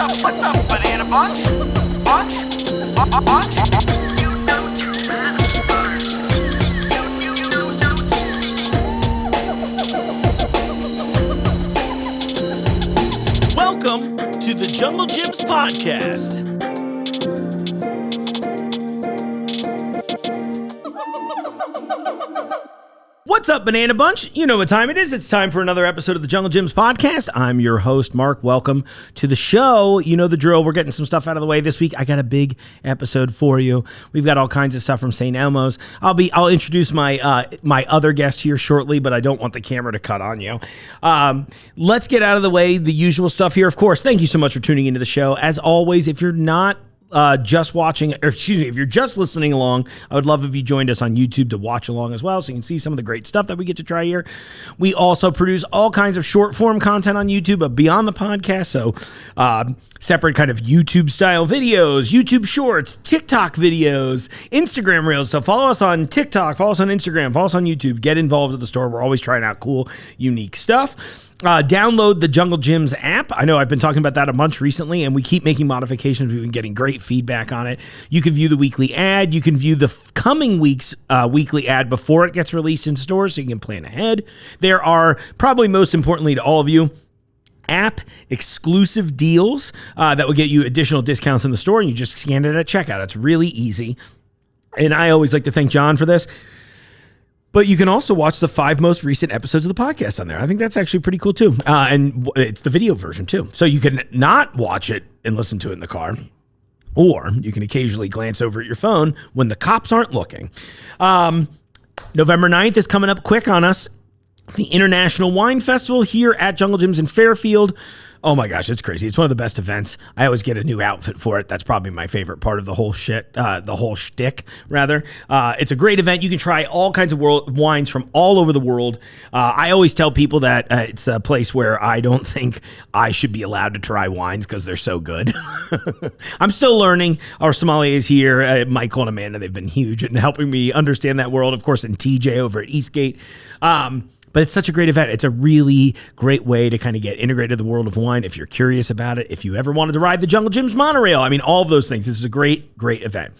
What's up, banana bunch? Bunch? Bunch? Welcome to the Junglejims podcast. What's up, Banana Bunch? You know what time it is. It's time for another episode of the Junglejims podcast. I'm your host, Mark. Welcome to the show. You know the drill. We're getting some stuff out of the way this week. I got a big episode for you. We've got all kinds of stuff from St. Elmo's. I'll introduce my my other guest here shortly, but I don't want the camera to cut on you. Let's get out of the way the usual stuff here. Of course, thank you so much for tuning into the show. As always, if you're not just watching, or excuse me, if you're just listening along, I would love if you joined us on YouTube to watch along as well, so you can see some of the great stuff that we get to try here. We also produce all kinds of short form content on YouTube, but beyond the podcast, so separate kind of YouTube style videos, YouTube shorts, TikTok videos, Instagram reels. So follow us on TikTok, follow us on Instagram, follow us on YouTube, get involved with the store. We're always trying out cool, unique stuff. Download the Junglejims app. I know I've been talking about that a bunch recently, and we keep making modifications. We've been getting great feedback on it. You can view the weekly ad. You can view the coming week's weekly ad before it gets released in stores, so you can plan ahead. There are, probably most importantly to all of you, app exclusive deals that will get you additional discounts in the store, and you just scan it at checkout. It's really easy. And I always like to thank John for this. But you can also watch the 5 most recent episodes of the podcast on there. I think that's actually pretty cool, too. And it's the video version, too. So you can not watch it and listen to it in the car. Or you can occasionally glance over at your phone when the cops aren't looking. November 9th is coming up quick on us. The International Wine Festival here at Junglejims in Fairfield. Oh my gosh, it's crazy. It's one of the best events. I always get a new outfit for it. That's probably my favorite part of the whole shtick, rather. It's a great event. You can try all kinds of wines from all over the world. I always tell people that it's a place where I don't think I should be allowed to try wines because they're so good. I'm still learning. Our sommeliers here, Michael and Amanda, they've been huge in helping me understand that world. Of course, and TJ over at Eastgate. But it's such a great event. It's a really great way to kind of get integrated in the world of wine if you're curious about it. If you ever wanted to ride the Junglejims monorail, I mean, all of those things. This is a great, great event.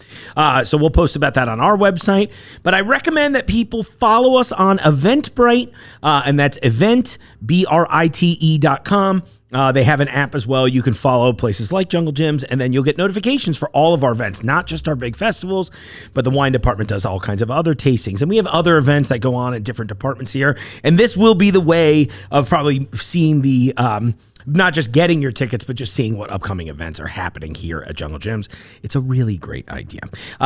So we'll post about that on our website. But I recommend that people follow us on Eventbrite, and that's eventbrite.com. They have an app as well. You can follow places like Junglejims, and then you'll get notifications for all of our events, not just our big festivals, but the wine department does all kinds of other tastings. And we have other events that go on in different departments here. And this will be the way of probably seeing the, not just getting your tickets, but just seeing what upcoming events are happening here at Junglejims. It's a really great idea.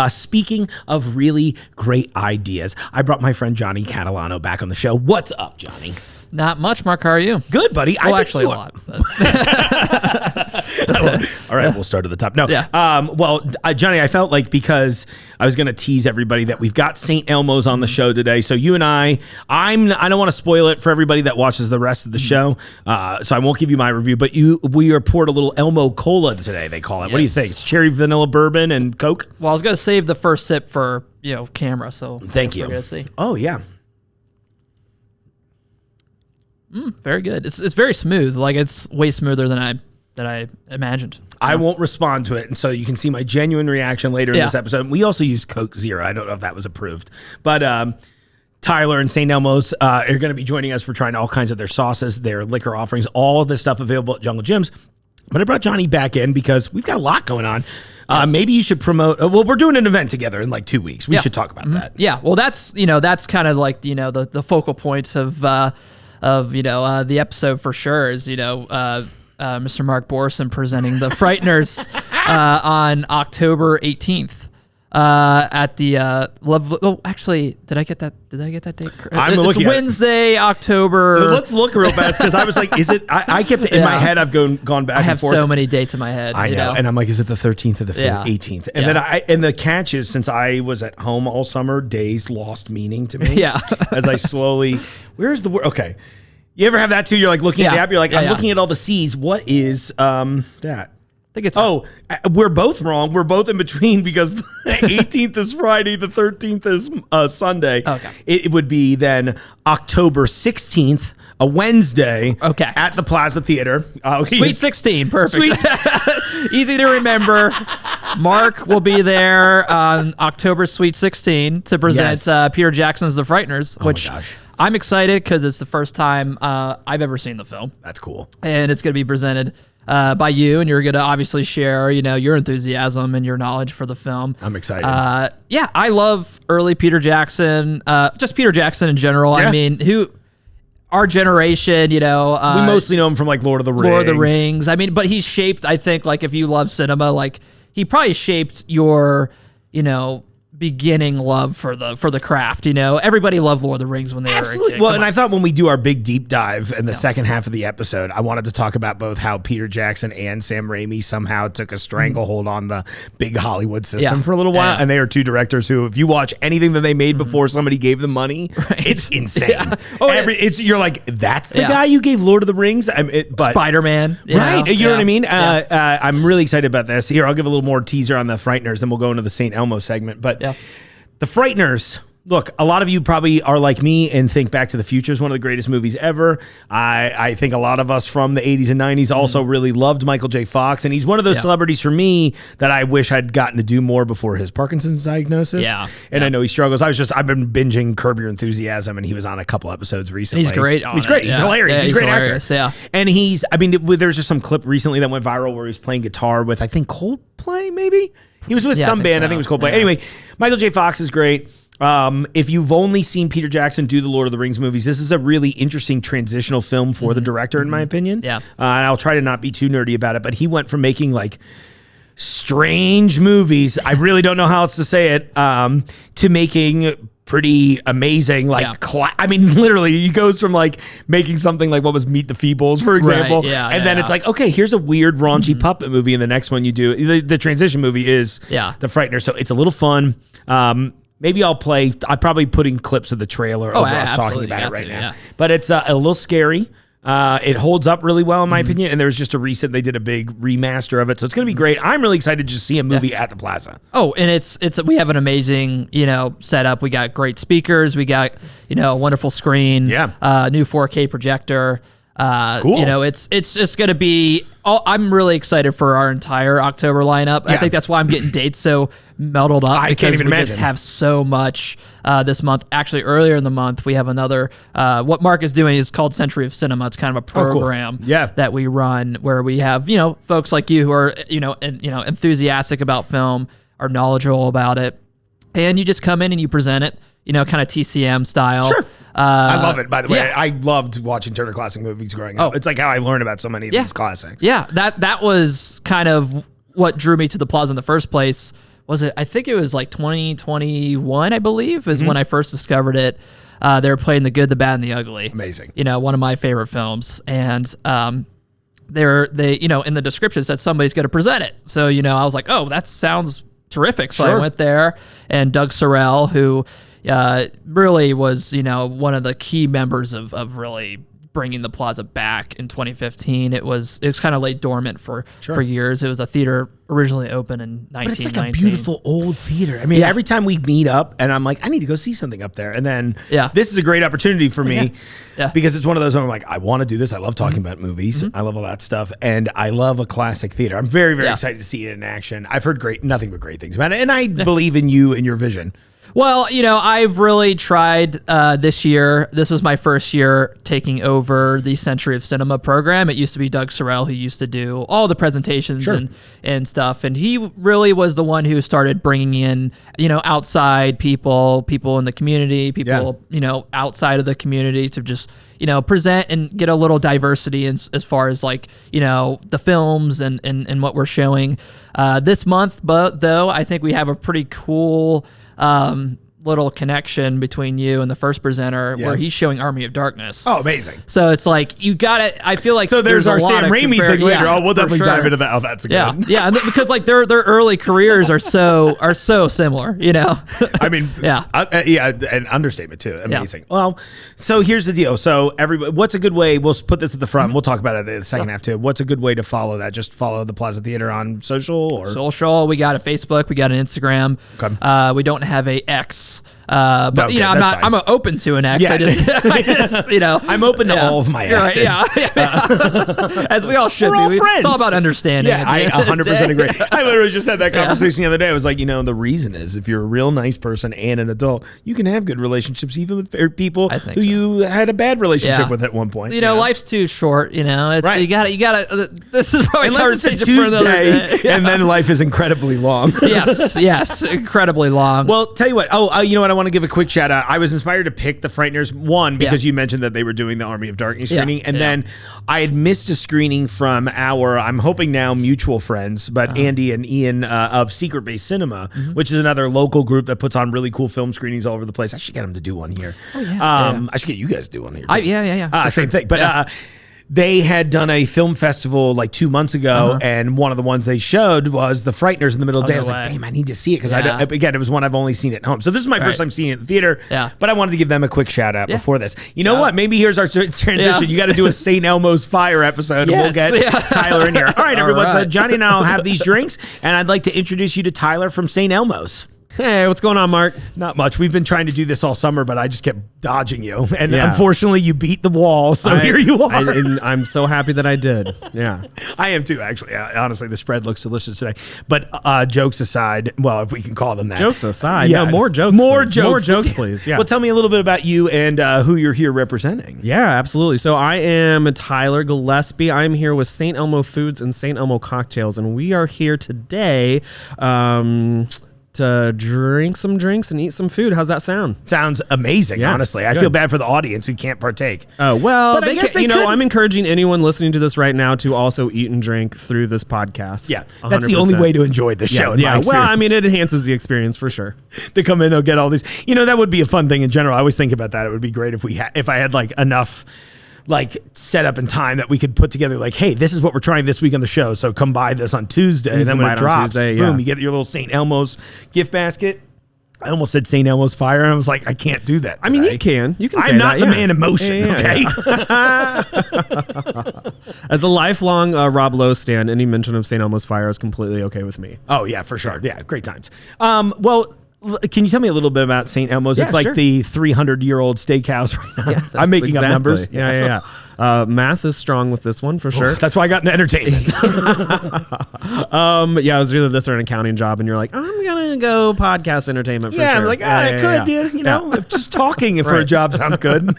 Speaking of really great ideas, I brought my friend Johnny Catalano back on the show. What's up, Johnny? Not much, Mark. How are you? Good, buddy. Well, actually, a lot. All right, we'll start at the top. No, yeah. Johnny, I felt like because I was going to tease everybody that we've got St. Elmo's on the show today. So you and I don't want to spoil it for everybody that watches the rest of the show. So I won't give you my review, but we are poured a little Elmo Cola today, they call it. Yes. What do you think? Cherry vanilla bourbon and Coke? Well, I was going to save the first sip for, camera. So thank you. We're going to see. Oh, yeah. Very good. It's very smooth. Like, it's way smoother than I imagined. I won't respond to it, and so you can see my genuine reaction later in this episode. We also use Coke Zero. I don't know if that was approved, but Tyler and St. Elmo's are going to be joining us for trying all kinds of their sauces, their liquor offerings, all of this stuff available at Junglejims. But I brought Johnny back in because we've got a lot going on. Yes. Maybe you should promote. Well, we're doing an event together in like 2 weeks. We should talk about that. Yeah. Well, that's kind of like the focal points of the episode for sure is Mr. Mark Borson presenting the Frighteners on October 18th at the actually, did I get that date correct? It's Wednesday, October. Let's look real fast because I was like, is it? I kept it in my head. I've gone back. I have and forth. so many dates in my head. I know, and I'm like, is it the 13th or the 18th? And then and the catch is, since I was at home all summer, days lost meaning to me. Yeah, as I slowly, where's the word? Okay. You ever have that too? You're like looking at the app. You're like, I'm looking at all the C's. What is that? think it's we're both wrong. We're both in between because the 18th is Friday, the 13th is Sunday. Okay. It would be then October 16th, a Wednesday. Okay. At the Plaza Theater. Sweet 16, perfect. Sweet. Easy to remember. Mark will be there on October Sweet 16 to present Peter Jackson's The Frighteners, which my gosh. I'm excited because it's the first time I've ever seen the film. That's cool. And it's going to be presented by you, and you're going to obviously share, your enthusiasm and your knowledge for the film. I'm excited. I love early Peter Jackson, just Peter Jackson in general. Yeah. I mean, our generation, we mostly know him from like Lord of the Rings. Lord of the Rings. I mean, but he's shaped, I think, like if you love cinema, like he probably shaped your, beginning love for the craft. Everybody loved Lord of the Rings when they were a kid. Well, and I thought when we do our big deep dive in the second half of the episode, I wanted to talk about both how Peter Jackson and Sam Raimi somehow took a stranglehold on the big Hollywood system for a little while. And they are two directors who, if you watch anything that they made before somebody gave them money, it's insane. You're like, that's the guy you gave Lord of the Rings? But Spider-Man. Right. You know what I mean? I'm really excited about this. Here, I'll give a little more teaser on the Frighteners, then we'll go into the St. Elmo segment. But the Frighteners, look, a lot of you probably are like me and think Back to the Future is one of the greatest movies ever. I think a lot of us from the 80s and 90s also really loved Michael J. Fox, and he's one of those celebrities for me that I wish I'd gotten to do more before his Parkinson's diagnosis. And I know he struggles. I've been binging Curb Your Enthusiasm, and he was on a couple episodes recently. He's great. He's great. He's hilarious. He's a great actor. Yeah. And there's just some clip recently that went viral where he was playing guitar with, I think, Coldplay, maybe? He was with some band. I think it was Coldplay. Yeah. Anyway, Michael J. Fox is great. If you've only seen Peter Jackson do the Lord of the Rings movies, this is a really interesting transitional film for the director, in my opinion. Yeah. And I'll try to not be too nerdy about it, but he went from making like strange movies, I really don't know how else to say it, to making pretty amazing, literally he goes from like making something like what was Meet the Feebles, for example, then it's like, okay, here's a weird raunchy puppet movie, and the next one you do, the transition movie is The Frighteners, so it's a little fun. Maybe I'm probably putting clips of the trailer over us talking about it right now. Yeah. But it's a little scary. It holds up really well, in my opinion. And there was just they did a big remaster of it. So it's going to be great. I'm really excited to just see a movie at the Plaza. Oh, and we have an amazing, setup. We got great speakers. We got, a wonderful screen. Yeah. New 4K projector. Cool. It's just going to be, I'm really excited for our entire October lineup. Yeah. I think that's why I'm getting dates so muddled up. I can't even imagine. We just have so much this month. Actually, earlier in the month, we have another, what Mark is doing is called Century of Cinema. It's kind of a program that we run where we have, folks like you who are, enthusiastic about film, are knowledgeable about it. And you just come in and you present it, kind of TCM style. Sure. I love it, by the way. I loved watching Turner Classic Movies growing up. It's like how I learned about so many of these classics. Yeah, that was kind of what drew me to the Plaza in the first place. I think it was like 2021, I believe, is when I first discovered it. They were playing The Good, the Bad, and the Ugly. Amazing. One of my favorite films. And they in the description said somebody's going to present it. So, I was like, oh, that sounds terrific. So I went there, and Doug Sorrell, who really was, one of the key members of really bringing the Plaza back in 2015. It was kind of laid dormant for years. It was a theater originally opened in 1919. But it's like a beautiful old theater. I mean, every time we meet up, and I'm like, I need to go see something up there. And then this is a great opportunity for me because it's one of those where I'm like, I want to do this. I love talking about movies. I love all that stuff. And I love a classic theater. I'm very, very excited to see it in action. I've heard nothing but great things about it. And I believe in you and your vision. Well, I've really tried this year. This was my first year taking over the Century of Cinema program. It used to be Doug Sorrell who used to do all the presentations and stuff. And he really was the one who started bringing in, outside people in the community, people, outside of the community to just, present and get a little diversity as far as like, the films and what we're showing this month. But though I think we have a pretty cool little connection between you and the first presenter where he's showing Army of Darkness. Oh, amazing. So it's like, you got to, I feel like so there's our a lot Sam of Raimi thing later. Yeah, we'll definitely for dive sure. into that. Oh, that's a good one. Yeah, and because like their early careers are so similar, you know. I mean, yeah, an understatement too. Amazing. Yeah. Well, so here's the deal. So everybody, what's a good way? We'll put this at the front. We'll talk about it in the second half too. What's a good way to follow that? Just follow the Plaza Theater on social or social. We got a Facebook. We got an Instagram. Okay. We don't have a X. But okay, you know, I'm open to an X. Yeah. I just, you know, I'm open to all of my X's. Yeah. As we all should We're be. all friends. It's all about understanding. Yeah, I 100% agree. I literally just had that conversation the other day. I was like, the reason is if you're a real nice person and an adult, you can have good relationships even with people who you had a bad relationship with at one point. You know, life's too short. You know, it's right. you gotta. This is probably unless it's a Tuesday, and then life is incredibly long. yes, incredibly long. Well, tell you what. Oh, you know what? I want to give a quick shout out. I was inspired to pick the Frighteners because you mentioned that they were doing the Army of Darkness screening, and then I had missed a screening from I'm hoping now mutual friends, but Andy and Ian of Secret Base Cinema, which is another local group that puts on really cool film screenings all over the place. I should get them to do one here. Oh, yeah. I should get you guys to do one here. Same thing, but. They had done a film festival like 2 months ago, and one of the ones they showed was the Frighteners in the middle of the day. I was like, damn, I need to see it because again, it was one I've only seen at home. So this is my first time seeing it in the theater, but I wanted to give them a quick shout out before this. You know what? Maybe here's our transition. Yeah. You got to do a St. Elmo's Fire episode, and we'll get Tyler in here. All right, everyone. So Johnny and I will have these drinks, and I'd like to introduce you to Tyler from St. Elmo's. Hey, what's going on, Mark? Not much. We've been trying to do this all summer, but I just kept dodging you. And unfortunately, you beat the wall, so here you are. I'm so happy that I did. Yeah. I am too, actually. Honestly, the spread looks delicious today. But jokes aside, well, if we can call them that. Jokes aside. No, more jokes. More please. jokes. More jokes, please. Yeah. Well, tell me a little bit about you and who you're here representing. Yeah, absolutely. So I am Tyler Gillespie. I'm here with St. Elmo Foods and St. Elmo Cocktails, and we are here today to drink some drinks and eat some food. How's that sound? Sounds amazing, honestly. I feel bad for the audience who can't partake. Oh, well, but I guess they could. I'm encouraging anyone listening to this right now to also eat and drink through this podcast. Yeah, that's 100%. The only way to enjoy the show. Yeah, well, I mean, it enhances the experience for sure. They come in, they'll get all these. That would be a fun thing in general. I always think about that. It would be great if I had like enough set up in time that we could put together hey, this is what we're trying this week on the show, so come buy this on Tuesday, and then when it drops, boom, you get your little St. Elmo's gift basket. I almost said St. Elmo's Fire, and I was like, I can't do that today. I mean, you can say I'm not the man in motion, okay? As a lifelong Rob Lowe stan, any mention of St. Elmo's Fire is completely okay with me. Oh, yeah, for sure. Yeah, great times. Well, can you tell me a little bit about St. Elmo's? It's like the 300-year-old steakhouse right now. I'm making up numbers. Yeah. Math is strong with this one for sure. That's why I got into entertainment. It was either this or an accounting job, and you're like, I'm gonna go podcast entertainment for sure. I'm like, I could, dude. If just talking for a job sounds good.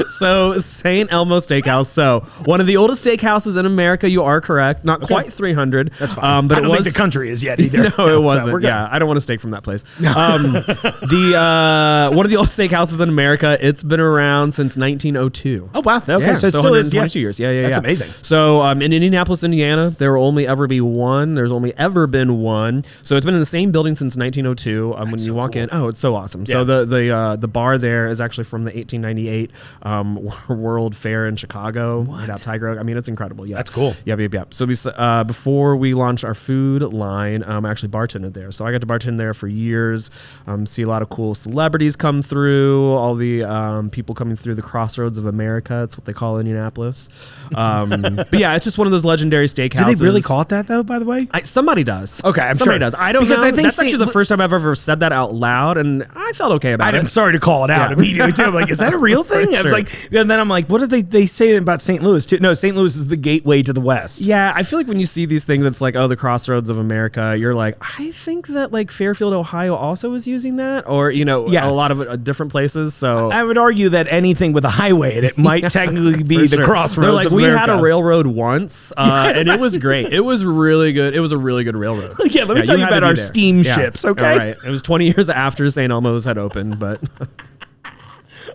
So St. Elmo Steakhouse. So one of the oldest steakhouses in America. You are correct. Not quite 300. That's fine. But I don't think the country is yet either. No, it wasn't. So I don't want a steak from that place. One of the oldest steakhouses in America. It's been around since 1902. Oh wow. Okay, so it still is 122 years. Yeah. That's amazing. So in Indianapolis, Indiana, there will only ever be one. There's only ever been one. So it's been in the same building since 1902. When you walk in, it's so awesome. Yeah. So the bar there is actually from the 1898 World Fair in Chicago. Right out Tiger Oak. I mean, it's incredible. Yeah, that's cool. Yeah. So before we launched our food line, I actually bartended there. So I got to bartend there for years. See a lot of cool celebrities come through. All the people coming through the crossroads of America. It's what they call Indianapolis. But yeah, it's just one of those legendary steakhouses. Do they really call it that though? By the way, somebody does. Okay, I'm somebody sure. does. I don't because know. I think that's actually the first time I've ever said that out loud, and I felt okay about it. I'm sorry to call it out immediately too. I'm like, is that a real thing? I was like, and then I'm like, what do they say about St. Louis too? No, St. Louis is the gateway to the West. Yeah, I feel like when you see these things, it's like, the crossroads of America. You're like, I think that Fairfield, Ohio, also is using that, or a lot of different places. So I would argue that anything with a highway in it might technically be the crossroads. They're like, of we America. had a railroad once, and it was great. It was really good. It was a really good railroad. Let me tell you about our steamships. Okay, all right. It was 20 years after St. Elmo's had opened, but.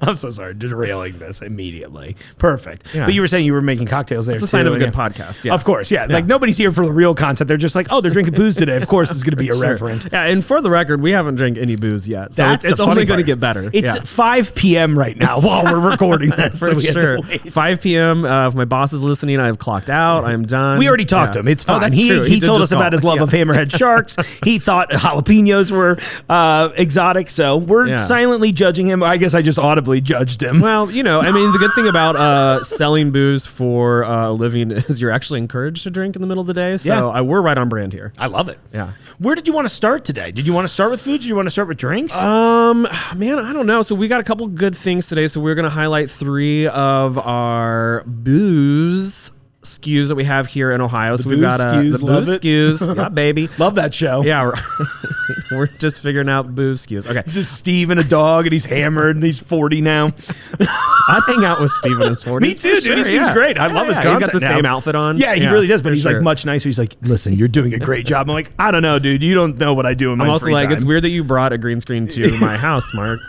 I'm so sorry, derailing this immediately. Perfect. Yeah. But you were saying you were making cocktails there. It's a sign too, of a good yeah. podcast. Yeah. Of course, yeah. Like nobody's here for the real content. They're just like, oh, they're drinking booze today. Of course, it's going to be irreverent. Yeah, and for the record, we haven't drank any booze yet, so That's it's the only funny going to part. get better. It's Yeah. 5 p.m. right now while we're recording this. For so we had sure. to wait. 5 p.m. If my boss is listening, I've clocked out. I'm done. We already talked to him. It's fine. Oh, that's he true. he did told just us about call. his love Yeah. of hammerhead sharks. He thought jalapenos were exotic, so we're Yeah. silently judging him. I guess I just audibly judged him. Well, you know, I mean, the good thing about selling booze for a living is you're actually encouraged to drink in the middle of the day. So we're right on brand here. I love it. Yeah. Where did you want to start today? Did you want to start with foods or do you want to start with drinks? Man, I don't know. So we got a couple good things today. So we're going to highlight 3 of our booze SKUs that we have here in Ohio. So we've booze got SKUs, the love booze it. SKUs. Yeah, baby. Love that show. Yeah, we're just figuring out booze SKUs. Okay. It's just Steve and a dog, and he's hammered, and he's 40 now. I'd hang out with Steve in his 40s. Me too, dude. He seems great. I love his content. He's got the now. same outfit on. Yeah, he really does, but for he's sure. like much nicer. He's like, listen, you're doing a great job. I'm like, I don't know, dude. You don't know what I do in my I'm also free like, time. it's weird that you brought a green screen to my house, Mark.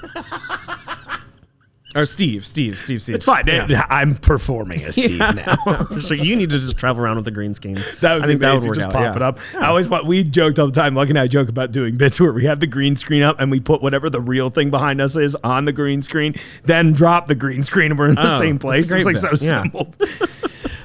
Or Steve. It's fine. Yeah. I'm performing as Steve now. So you need to just travel around with the green screen. That would I be think that would amazing. work Just out. pop Yeah. it up. I always we joked all the time. Lucky and I joke about doing bits where we have the green screen up and we put whatever the real thing behind us is on the green screen, then drop the green screen and we're in the same place. that's a It's like great so bit. Yeah. simple.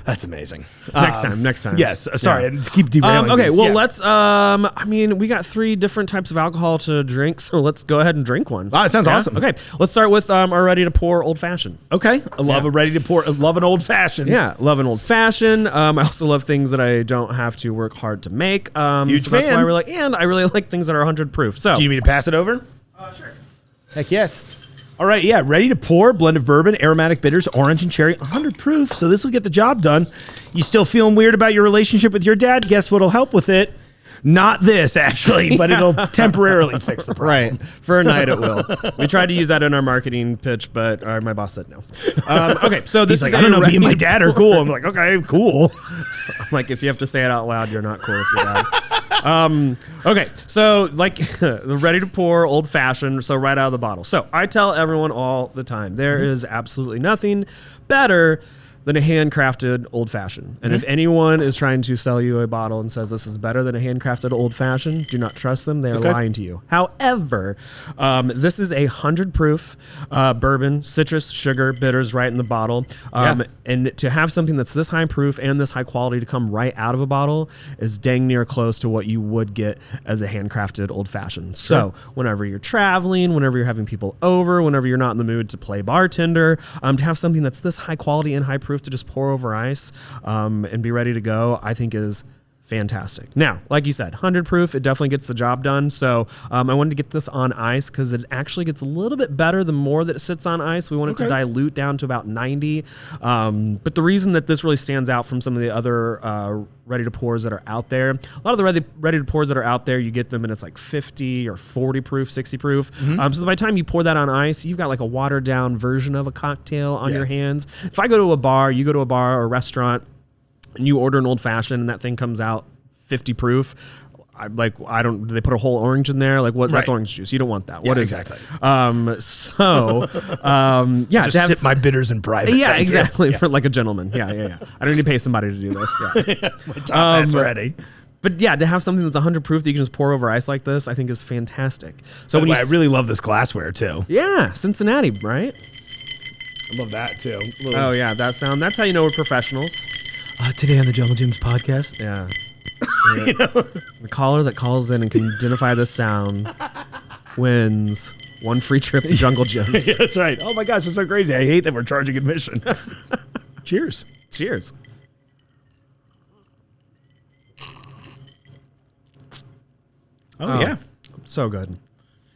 That's amazing. Next time. Yes. Sorry, Yeah. I just keep derailing. Okay, this. well, Yeah. let's, I mean, we got 3 different types of alcohol to drink, so let's go ahead and drink one. Oh, it sounds awesome. Okay, let's start with our ready to pour old fashioned. Okay. I love a ready to pour. I love an old fashioned. Yeah, love an old fashioned. I also love things that I don't have to work hard to make. Huge so that's fan. why we're like, and I really like things that are 100 proof. So, Do you need me to pass it over? sure. Heck yes. All right, yeah, ready to pour, blend of bourbon, aromatic bitters, orange and cherry, 100 proof, so this will get the job done. You still feeling weird about your relationship with your dad? Guess what'll help with it? Not this, actually, but it'll temporarily fix the problem. Right. For a night it will. We tried to use that in our marketing pitch, but my boss said no. Okay, so this He's is like, I don't know, me and my ready- dad are cool. I'm like, okay, cool. I'm like, if you have to say it out loud, you're not cool with your dad. Okay, so like the ready to pour old fashioned, so right out of the bottle. So I tell everyone all the time, there is absolutely nothing better than a handcrafted old fashioned. And if anyone is trying to sell you a bottle and says this is better than a handcrafted old fashioned, do not trust them. They are lying to you. However, this is 100 proof bourbon, citrus, sugar, bitters right in the bottle. And to have something that's this high proof and this high quality to come right out of a bottle is dang near close to what you would get as a handcrafted old fashioned. So whenever you're traveling, whenever you're having people over, whenever you're not in the mood to play bartender, to have something that's this high quality and high proof to just pour over ice and be ready to go, I think is fantastic. Now, like you said, 100 proof, it definitely gets the job done. So I wanted to get this on ice because it actually gets a little bit better the more that it sits on ice. We want it to dilute down to about 90. But the reason that this really stands out from some of the other ready to pours that are out there, a lot of the ready to pours that are out there, you get them and it's like 50 or 40 proof, 60 proof. So by the time you pour that on ice, you've got like a watered down version of a cocktail on your hands. If I go to a bar, you go to a bar or a restaurant, and you order an old fashioned and that thing comes out 50 proof, do they put a whole orange in there? Like what? That's orange juice. You don't want that. What is exactly. it? Yeah, Just sip my bitters in private. yeah, Thank you. exactly. For like a gentleman. Yeah. I don't need to pay somebody to do this. Yeah. My top hat's ready. But yeah, to have something that's 100 proof that you can just pour over ice like this, I think is fantastic. So when I really love this glassware too. yeah, Cincinnati, right? I love that too. Oh yeah, that sound. That's how you know we're professionals. Today on the Junglejims podcast. Yeah. The caller that calls in and can identify this sound wins one free trip to Junglejims. Yeah, that's right. Oh my gosh, it's so crazy. I hate that we're charging admission. Cheers. Cheers. Oh, yeah. So good.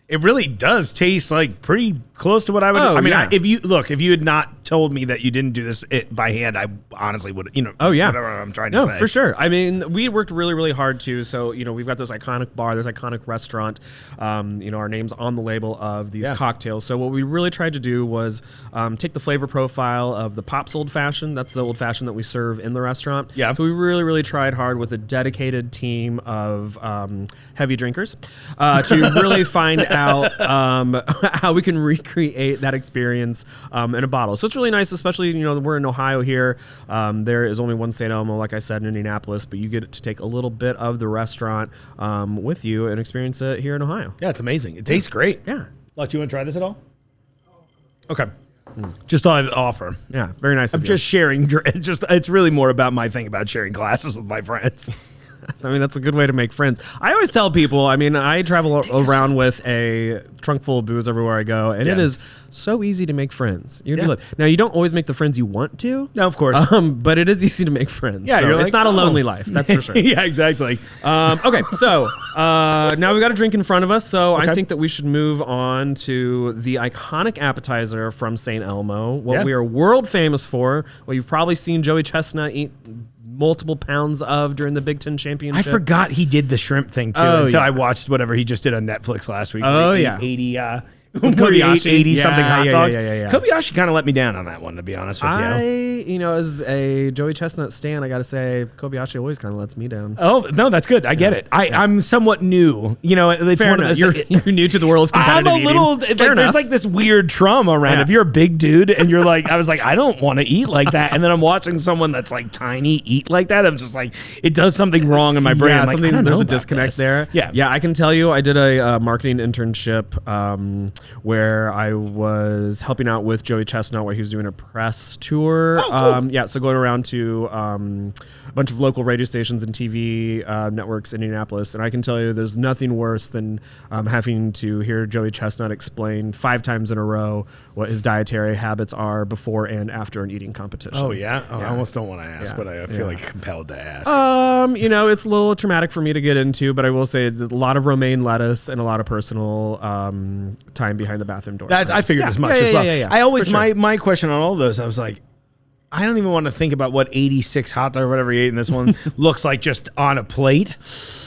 It really does taste like pretty close to what I would. Oh, I mean, yeah. if you had not told me that you didn't do this by hand, I honestly would, Oh yeah, whatever I'm trying to say. No, for sure. I mean, we worked really, really hard too. So we've got this iconic bar, this iconic restaurant. Our name's on the label of these cocktails. So what we really tried to do was take the flavor profile of the Pops Old Fashioned. That's the old fashioned that we serve in the restaurant. Yeah. So we really, really tried hard with a dedicated team of heavy drinkers to really find out how we can recreate that experience in a bottle. So it's really nice, especially, we're in Ohio here. There is only one St. Elmo, like I said, in Indianapolis, but you get to take a little bit of the restaurant with you and experience it here in Ohio. Yeah, it's amazing. It tastes great. Yeah. Luck, do you want to try this at all? Okay. Just thought I'd offer. Yeah, very nice. I'm just sharing. It's really more about my thing about sharing glasses with my friends. I mean, that's a good way to make friends. I always tell people, I travel around with a trunk full of booze everywhere I go, and it is so easy to make friends. Now, you don't always make the friends you want to. No, of course. But it is easy to make friends. Yeah, so it's not a lonely life, that's for sure. Yeah, exactly. Okay, so now we've got a drink in front of us, so I think that we should move on to the iconic appetizer from St. Elmo, what we are world famous for, what you've probably seen Joey Chestnut eat multiple pounds of during the Big Ten Championship. I forgot he did the shrimp thing too until I watched whatever he just did on Netflix last week. Oh, yeah. 80 Kobayashi. 80 something hot dogs. Yeah. Kobayashi kind of let me down on that one, to be honest with you. As a Joey Chestnut stan, I got to say, Kobayashi always kind of lets me down. Oh, no, that's good. I get it. I'm somewhat new. It's Fair one enough. of those, You're new to the world of competitive I'm a little, eating. there's like this weird trauma around if you're a big dude and you're like, I was like, I don't want to eat like that. And then I'm watching someone that's like tiny eat like that. I'm just like, it does something wrong in my brain. Yeah, I'm like, I don't there's know a about disconnect this. there. Yeah. I can tell you, I did a marketing internship where I was helping out with Joey Chestnut while he was doing a press tour. Oh, cool. So going around to a bunch of local radio stations and TV networks in Indianapolis, and I can tell you there's nothing worse than having to hear Joey Chestnut explain 5 times in a row what his dietary habits are before and after an eating competition. Oh, yeah? I almost don't want to ask, but I feel like compelled to ask. It's a little traumatic for me to get into, but I will say it's a lot of romaine lettuce and a lot of personal time behind the bathroom door. I figured as much as well. I always, my question on all those, I was like, I don't even want to think about what 86 hot dog or whatever he ate in this one looks like just on a plate.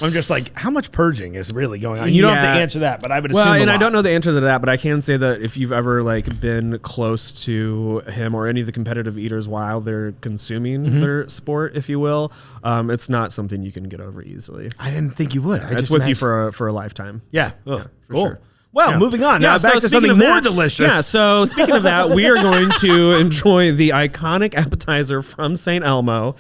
I'm just like, how much purging is really going on? You don't have to answer that, but I would assume I don't know the answer to that, but I can say that if you've ever been close to him or any of the competitive eaters while they're consuming their sport, if you will, it's not something you can get over easily. I didn't think you would. It's with you for a lifetime. Yeah. For cool. sure. Well, moving on. Now back to something more delicious. Yeah, so speaking of that, we are going to enjoy the iconic appetizer from St. Elmo.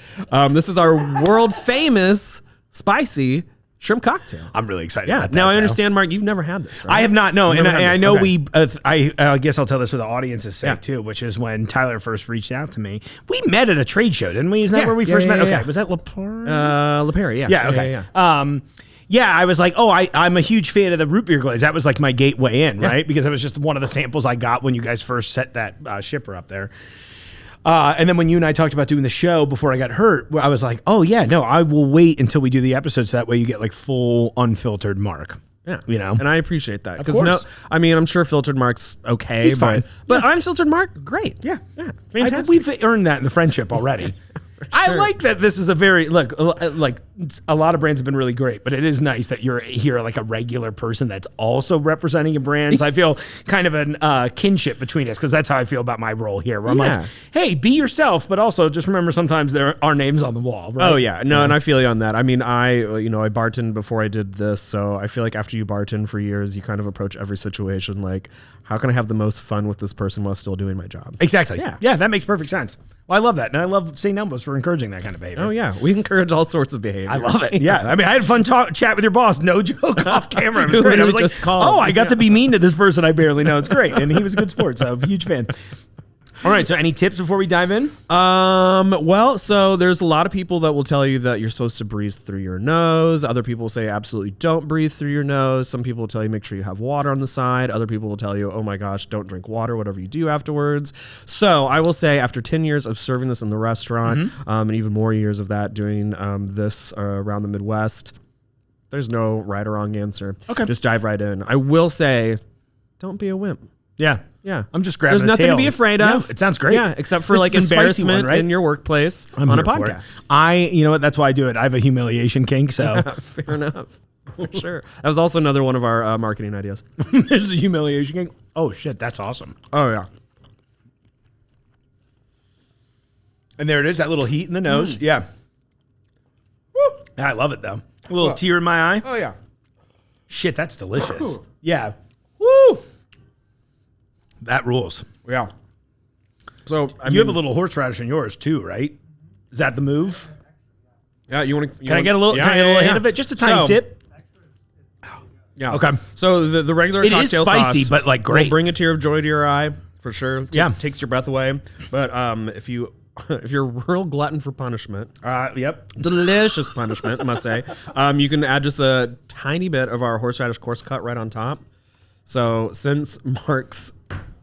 This is our world famous spicy shrimp cocktail. I'm really excited Yeah. about that. Now, I understand, Mark, you've never had this, right? I have not, no. And I know Okay. I guess I'll tell this for the audience's sake, too, which is when Tyler first reached out to me. We met at a trade show, didn't we? Isn't that where we first met? Okay. Was that LaPorte? LaPerry, yeah. Yeah, okay. Yeah, I was like, I'm a huge fan of the Root Beer Glaze. That was like my gateway in, right? Because it was just one of the samples I got when you guys first set that shipper up there. And then when you and I talked about doing the show before I got hurt, I was like, I will wait until we do the episode so that way you get like full unfiltered Mark. Yeah, and I appreciate that course. I'm sure filtered Mark's okay. He's fine. But unfiltered Mark, great. Yeah, fantastic. We've earned that in the friendship already. I like that this is a very, like a lot of brands have been really great, but it is nice that you're here like a regular person that's also representing a brand. So I feel kind of a kinship between us because that's how I feel about my role here. Where I'm like, hey, be yourself, but also just remember sometimes there are names on the wall. Right? Oh yeah, no, and I feel you on that. I mean, I bartended before I did this, so I feel like after you bartend for years, you kind of approach every situation like, how can I have the most fun with this person while still doing my job? Exactly. Yeah, that makes perfect sense. Well, I love that, and I love St. Elmo's for encouraging that kind of behavior. Oh yeah, we encourage all sorts of behavior. I love it. Yeah, I mean, I had a fun chat with your boss. No joke, off camera. It was great. I was like, just called. I got to be mean to this person I barely know. It's great, and he was a good sport, so I'm a huge fan. All right, so any tips before we dive in? Well, so there's a lot of people that will tell you that you're supposed to breathe through your nose. Other people say absolutely don't breathe through your nose. Some people will tell you make sure you have water on the side. Other people will tell you, oh my gosh, don't drink water, whatever you do afterwards. So I will say after 10 years of serving this in the restaurant, and even more years of that doing this around the Midwest, there's no right or wrong answer. Okay. Just dive right in. I will say, don't be a wimp. Yeah. Yeah. I'm just grabbing There's the nothing tail. to be afraid No, of. it sounds great. Yeah, except for This like is the spicy embarrassment one, right? in your workplace I'm on a here for it. podcast. You know what? That's why I do it. I have a humiliation kink, so Fair enough. For sure. That was also another one of our marketing ideas. there's a humiliation kink. Oh shit, that's awesome. Oh, yeah. And there it is, that little heat in the nose. Yeah. Woo. I love it though. A little tear in my eye. Oh, yeah. Shit, that's delicious. Yeah. Woo. That rules. Yeah. So, You have a little horseradish in yours too, right? Is that the move? Yeah, you want to... Can I get a little, hit of it? Just a tiny tip? Yeah. Okay. So the regular It is cocktail spicy, sauce but, like, great. will bring a tear of joy to your eye for sure. Yeah. Takes your breath away. But if you're a real glutton for punishment, Yep. delicious punishment, I must say, you can add just a tiny bit of our horseradish coarse cut right on top. So since Mark's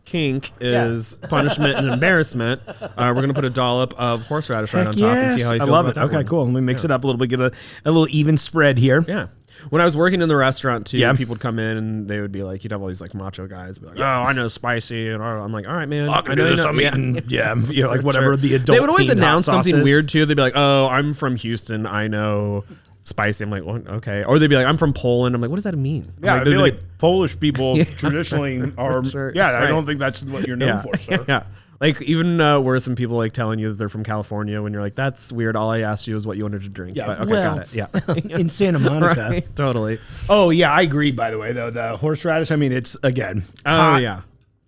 kink is punishment and embarrassment, we're gonna put a dollop of horseradish right on top and see how he feels. I love about it. that Okay, one. cool. Let me mix it up a little bit, get a little even spread here. Yeah. When I was working in the restaurant too, Yeah. people would come in and they would be like, you'd have all these like macho guys be like, oh, I know spicy, and I'm like, all right, man. I can I do know this. you know. I'm eating, you know, like whatever Sure. the adult. They would always themed hot announce sauce something is. weird too. They'd be like, oh, I'm from Houston, I know spicy. I'm like, well, okay. Or they'd be like, I'm from Poland. I'm like, what does that mean? Yeah, I'm I feel they- like Polish people traditionally are. sure. Yeah, I Right. don't think that's what you're known yeah. for, sir. Yeah. Like even worse than people like telling you that they're from California when you're like, that's weird. All I asked you is what you wanted to drink. Yeah, But okay, well, got it. Yeah. in Santa Monica. Right, totally. Oh yeah, I agree. By the way, though, the horseradish. I mean, it's again. Oh hot. yeah.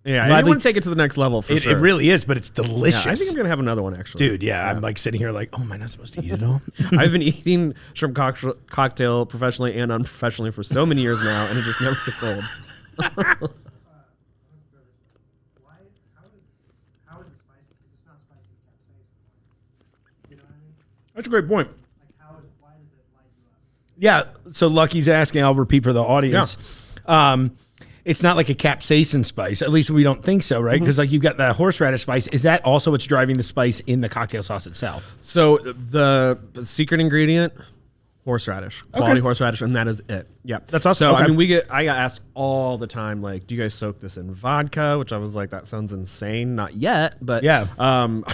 Yeah. Well, I I think- want to take it to the next level for It, sure. it really is, but it's delicious. Yeah, I think I'm gonna have another one actually. Dude, yeah, I'm like sitting here like, oh, am I not supposed to eat it all? I've been eating shrimp cocktail professionally and unprofessionally for so many years now, and it just never gets old. How is it spicy? Because it's not spicy capsaicin. You know what I mean? That's a great point. Like why does it light you up? Yeah. So Lucky's asking. I'll repeat for the audience. It's not like a capsaicin spice. At least we don't think so, right? Because like you've got the horseradish spice. Is that also what's driving the spice in the cocktail sauce itself? So the secret ingredient, horseradish, quality horseradish, and that is it. Yeah, That's awesome. So Okay. I mean, I got asked all the time, like, do you guys soak this in vodka? Which I was like, that sounds insane. Not yet, but Yeah. I'm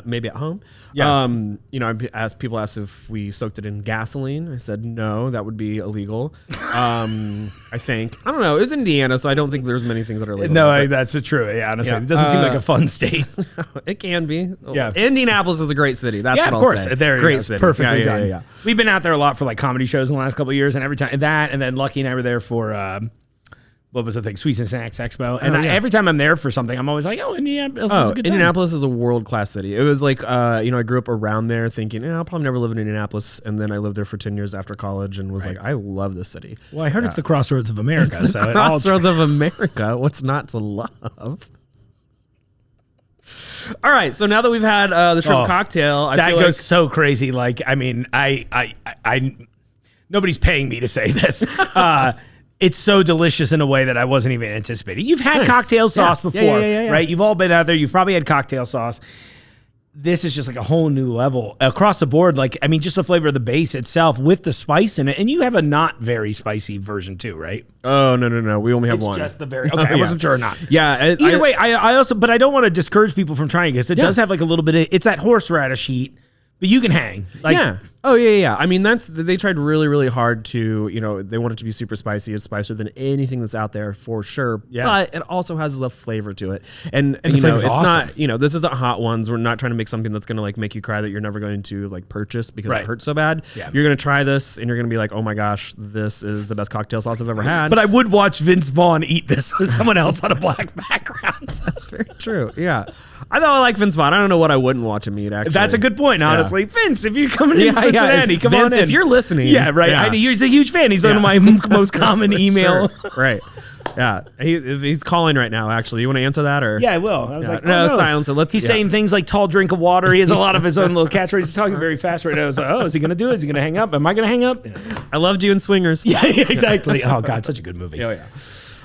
maybe at home. Yeah. You know, people asked if we soaked it in gasoline. I said no, that would be illegal. I think I don't know. It was Indiana, so I don't think there's many things that are illegal. No, that's true. Yeah, honestly, Yeah. it doesn't seem like a fun state. It can be. Yeah. Indianapolis is a great city. That's Yeah, what of I'll course. say. There, great it's city. perfectly Yeah, done. yeah. We've been out there a lot for like comedy shows in the last couple of years, and every time that, and then Lucky and I were there for what was the thing, Sweets and Snacks Expo, and every time I'm there for something, I'm always like, oh, Indianapolis is a good time. Indianapolis is a world-class city. It was like, I grew up around there thinking, I'll probably never live in Indianapolis. And then I lived there for 10 years after college and was like, I love this city. Well, I heard it's the crossroads of America. It's so the it all crossroads of America. What's not to love? All right, so now that we've had the shrimp cocktail, I that feel goes like so crazy. Like, I mean, I nobody's paying me to say this. It's so delicious in a way that I wasn't even anticipating. You've had Nice. cocktail sauce Yeah. before, Yeah. right? You've all been out there. You've probably had cocktail sauce. This is just like a whole new level across the board. Like, I mean, just the flavor of the base itself with the spice in it. And you have a not very spicy version too, right? oh no, we only have It's one. just the very, okay, I wasn't sure or not. Yeah. Either way, I also, but I don't want to discourage people from trying it because it does have like a little bit of, it's that horseradish heat, but you can hang. Like, yeah. Oh yeah. I mean, they tried really, really hard to, they want it to be super spicy. It's spicier than anything that's out there for sure. Yeah. But it also has the flavor to it. And the flavor's it's awesome. not, this isn't Hot Ones. We're not trying to make something that's going to like make you cry that you're never going to like purchase because Right. it hurts so bad. Yeah. You're going to try this and you're going to be like, oh my gosh, this is the best cocktail sauce I've ever had. but I would watch Vince Vaughn eat this with someone else on a black background. that's very true. Yeah. I thought I like Vince Vaughn. I don't know what I wouldn't watch him eat actually. That's a good point, honestly. Vince, if you're coming in Cincinnati, come Vince, on in. if you're listening. Yeah, right. Yeah. I know he's a huge fan. He's one of my most common email. Sure. Right. Yeah. He's calling right now, actually. You want to answer that? Or Yeah, I will. I was like, no, oh, no. silence it. He's saying things like tall drink of water. He has a lot of his own little catchphrases. He's talking very fast right now. I was like, oh, is he going to do it? Is he going to hang up? Am I going to hang up? I loved you in Swingers. Yeah, exactly. Oh, God, such a good movie. Oh, yeah.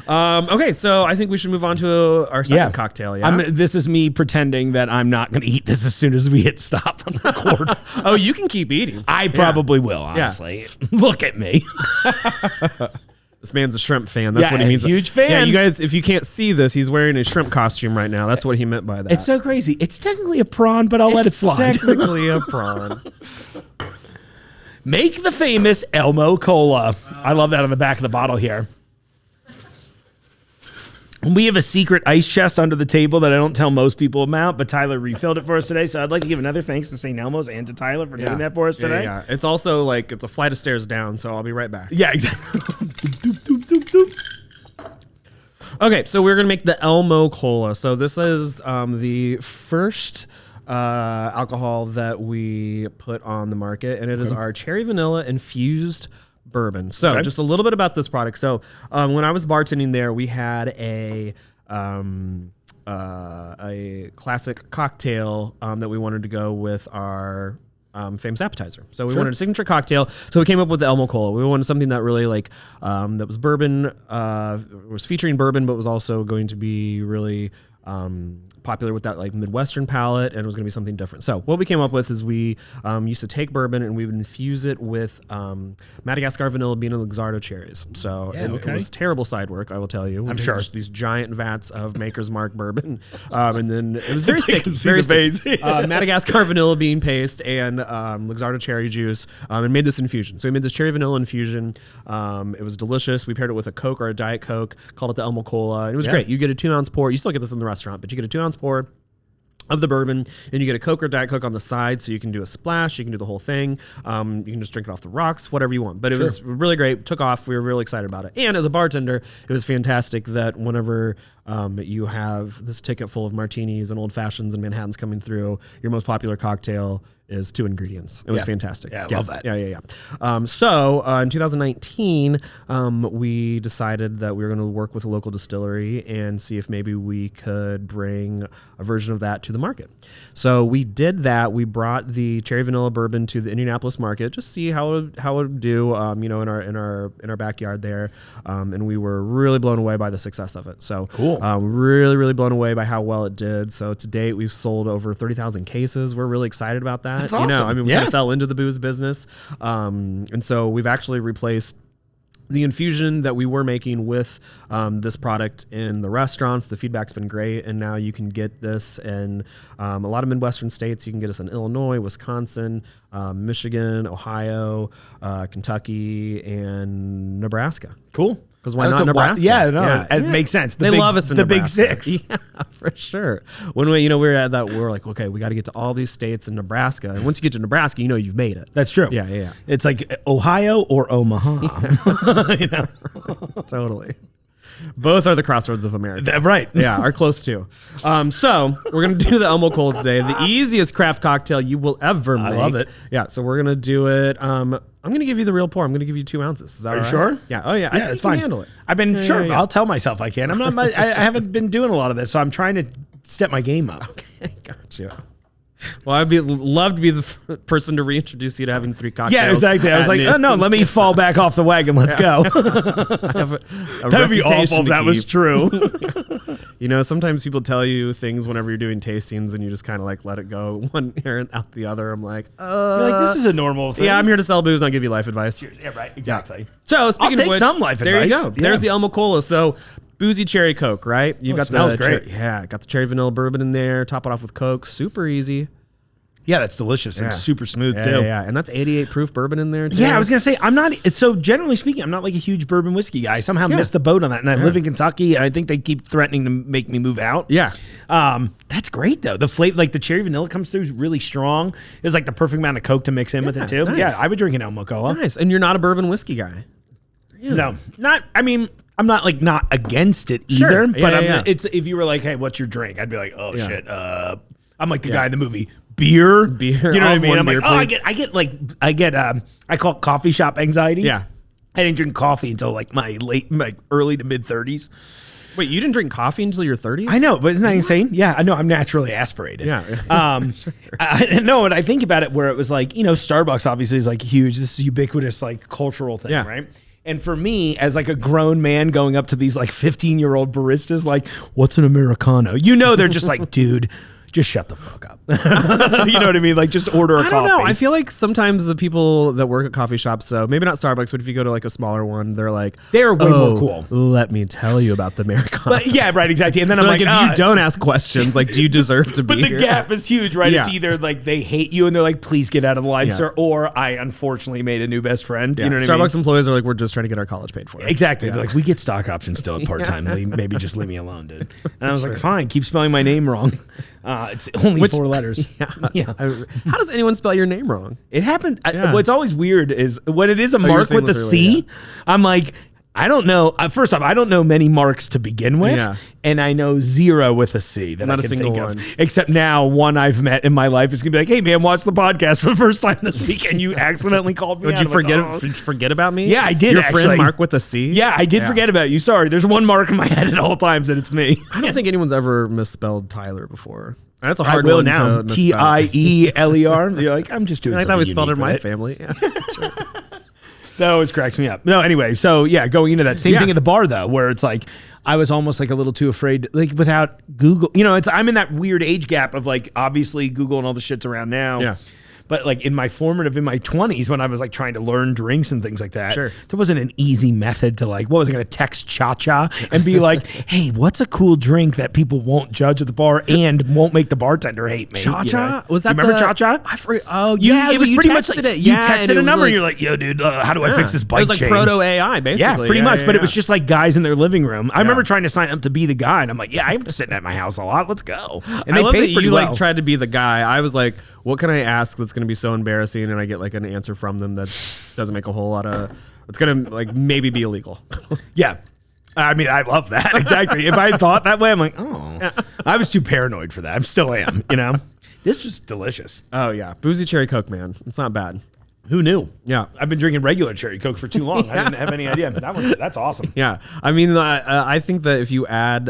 Okay, so I think we should move on to our second cocktail. Yeah. This is me pretending that I'm not going to eat this as soon as we hit stop on record. Oh, you can keep eating. I probably will, honestly. Look at me. This man's a shrimp fan. That's Yeah, what he a means. huge fan. Yeah, you guys, if you can't see this, he's wearing a shrimp costume right now. That's what he meant by that. It's so crazy. It's technically a prawn, but I'll let it slide. technically a prawn. Make the famous Elmo Cola. I love that on the back of the bottle here. We have a secret ice chest under the table that I don't tell most people about, but Tyler refilled it for us today. So I'd like to give another thanks to St. Elmo's and to Tyler for doing that for us today. Yeah. It's also like it's a flight of stairs down, so I'll be right back. Yeah, exactly. Okay, so we're gonna make the Elmo Cola. So this is the first alcohol that we put on the market, and it is our cherry vanilla infused bourbon. So just a little bit about this product. So when I was bartending there, we had a classic cocktail that we wanted to go with our famous appetizer. So we wanted a signature cocktail. So we came up with the Elmo Cola. We wanted something that really that was bourbon, was featuring bourbon, but was also going to be really popular with that like Midwestern palate, and it was going to be something different. So what we came up with is we used to take bourbon and we would infuse it with Madagascar vanilla bean and Luxardo cherries. So it was terrible side work, I will tell you. I'm sure. Just these giant vats of Maker's Mark bourbon, and then it was very sticky. Very sticky. Madagascar vanilla bean paste and Luxardo cherry juice, and made this infusion. So we made this cherry vanilla infusion. It was delicious. We paired it with a Coke or a Diet Coke, called it the Elmo Cola, and it was great. You get a 2-ounce pour. You still get this in the restaurant, but you get a 2-ounce pour of the bourbon, and you get a Coke or Diet Coke on the side, so you can do a splash, you can do the whole thing, you can just drink it off the rocks, whatever you want. But it was really great, took off, we were really excited about it. And as a bartender, it was fantastic that whenever you have this ticket full of martinis and old fashions and Manhattans coming through, your most popular cocktail is 2 ingredients. It was fantastic. Yeah, I love that. Yeah. So in 2019, we decided that we were going to work with a local distillery and see if maybe we could bring a version of that to the market. So we did that. We brought the cherry vanilla bourbon to the Indianapolis market, just see how it would do, in our backyard there, and we were really blown away by the success of it. So cool. Really, really blown away by how well it did. So to date, we've sold over 30,000 cases. We're really excited about that. That's awesome. We kind of fell into the booze business. And so we've actually replaced the infusion that we were making with this product in the restaurants. The feedback's been great, and now you can get this in a lot of Midwestern states. You can get us in Illinois, Wisconsin, Michigan, Ohio, Kentucky, and Nebraska. Cool. Because why not Nebraska? It makes sense. They love us in the Nebraska. Big Six. Yeah, for sure. When we were at that, we were like, okay, we got to get to all these states in Nebraska. And once you get to Nebraska, you've made it. That's true. Yeah. It's like Ohio or Omaha. Totally. Both are the crossroads of America. Right. Yeah, are close to. So we're going to do the Elmo Cola today. The easiest craft cocktail you will ever make. I love it. Yeah, so we're going to do it. I'm going to give you the real pour. I'm going to give you 2 ounces. Is that Are you right? sure? Yeah. Oh, yeah. I think it's you can fine. handle it. I've been Yeah. I'll tell myself I can. I'm not. I haven't been doing a lot of this, so I'm trying to step my game up. Okay, gotcha. Well, I'd love to be the person to reintroduce you to having 3 cocktails. Yeah, exactly. I was like, oh no, let me fall back off the wagon. Let's go. That That'd be awful if that was true. Sometimes people tell you things whenever you're doing tastings, and you just kind of like let it go one ear and out the other. I'm like, You're like, this is a normal thing. yeah, I'm here to sell booze, not give you life advice. Yeah, right. Exactly. So speaking I'll take of which, some life there you advice. go. Yeah. There's the Elmo Cola. So boozy cherry Coke, right? You've got smells the great. got the cherry vanilla bourbon in there. Top it off with Coke. Super easy. Yeah, that's delicious and super smooth too. Yeah, and that's 88 proof bourbon in there too. Yeah, I was gonna say I'm not. So generally speaking, I'm not like a huge bourbon whiskey guy. I somehow missed the boat on that, and I live in Kentucky, and I think they keep threatening to make me move out. Yeah. That's great though. The flavor, like the cherry vanilla, comes through really strong. It's like the perfect amount of Coke to mix in with it too. Nice. Yeah, I would drink an Elmo Cola. Nice. And you're not a bourbon whiskey guy. Really? No, not. I mean, I'm not like not against it Sure. either. Yeah, But yeah. it's if you were like, hey, what's your drink? I'd be like, oh Yeah. shit. I'm like the guy in the movie. Beer. Beer. You know what I mean? One I'm like, beer, oh, please. I get I call it coffee shop anxiety. Yeah. I didn't drink coffee until like my early to mid 30s. Wait, you didn't drink coffee until your 30s? I know, but isn't that insane? Yeah, I know. I'm naturally aspirated. Yeah. I know, and I think about it where it was like, Starbucks obviously is like huge. This is a ubiquitous like cultural thing, Yeah. right? And for me, as like a grown man going up to these like 15-year-old baristas, like, what's an Americano? They're just like, dude, just shut the fuck up. You know what I mean? Like, just order a coffee. I don't know. I feel like sometimes the people that work at coffee shops, so maybe not Starbucks, but if you go to like a smaller one, they're like, they're way more cool. Let me tell you about the Americano. But yeah, right, exactly. And then I'm like, like, if you don't ask questions, like, do you deserve to be But the here? gap is huge, right? Yeah. It's either like they hate you and they're like, please get out of the line, Yeah. sir, or I unfortunately made a new best friend. Yeah. You know what Starbucks I mean? employees are like, we're just trying to get our college paid for. Exactly. They're like, we get stock options still at part-time. Maybe just leave me alone, dude. And I was like, fine, keep spelling my name wrong. It's only 4 letters. Yeah. How does anyone spell your name wrong? It happened. Yeah. What's always weird is when it is a you were mark saying with a this C, earlier, I'm like, I don't know. First off, I don't know many marks to begin with, Yeah. and I know 0 with a C that Not I a can single think one. of. Except now, one I've met in my life is gonna be like, "Hey, man, watch the podcast for the first time this week," and you accidentally called me. Would out. you I'm like, forget? "Oh." Did you forget about me? Yeah, I did, Your actually. friend Mark with a C. Yeah, I did forget about you. Sorry. There's one mark in my head at all times, and it's me. I don't think anyone's ever misspelled Tyler before. That's a I hard will one now. to misspell. Tieler. You're like, I'm just doing. I thought we something spelled it in unique my with family. Yeah. That always cracks me up. No, anyway, so yeah, going into that same thing at the bar though, where it's like I was almost like a little too afraid, like without Google. You know, I'm in that weird age gap of like obviously Google and all the shit's around now. Yeah. But like in my 20s when I was like trying to learn drinks and things like that, Sure. there wasn't an easy method to like, what was I going to text Cha-Cha and be like, hey, what's a cool drink that people won't judge at the bar and won't make the bartender hate me? Cha-Cha? You know? Was that you remember the- Cha-Cha? I forget. Oh, You, yeah. it was you pretty much texted like, it. you Yeah, texted and a it number was and you're like, yo, dude, how do I fix this bike It was like chain? proto AI, basically. Yeah, pretty much. But it was yeah. just like guys in their living room. I remember trying to sign up to be the guy, and I'm like, yeah, I'm sitting at my house a lot. Let's go. And I they love paid that pretty you well. like tried to be the guy. I was like, what can I ask that's going to be so embarrassing? And I get like an answer from them that doesn't make a whole lot of. It's going to like maybe be illegal. Yeah. I mean, I love that. Exactly. If I had thought that way, I'm like, oh, I was too paranoid for that. I still am, you know? This was delicious. Oh yeah, boozy cherry Coke, man. It's not bad. Who knew? Yeah. I've been drinking regular cherry Coke for too long. I didn't have any idea. That's awesome. Yeah, I mean, I think that if you add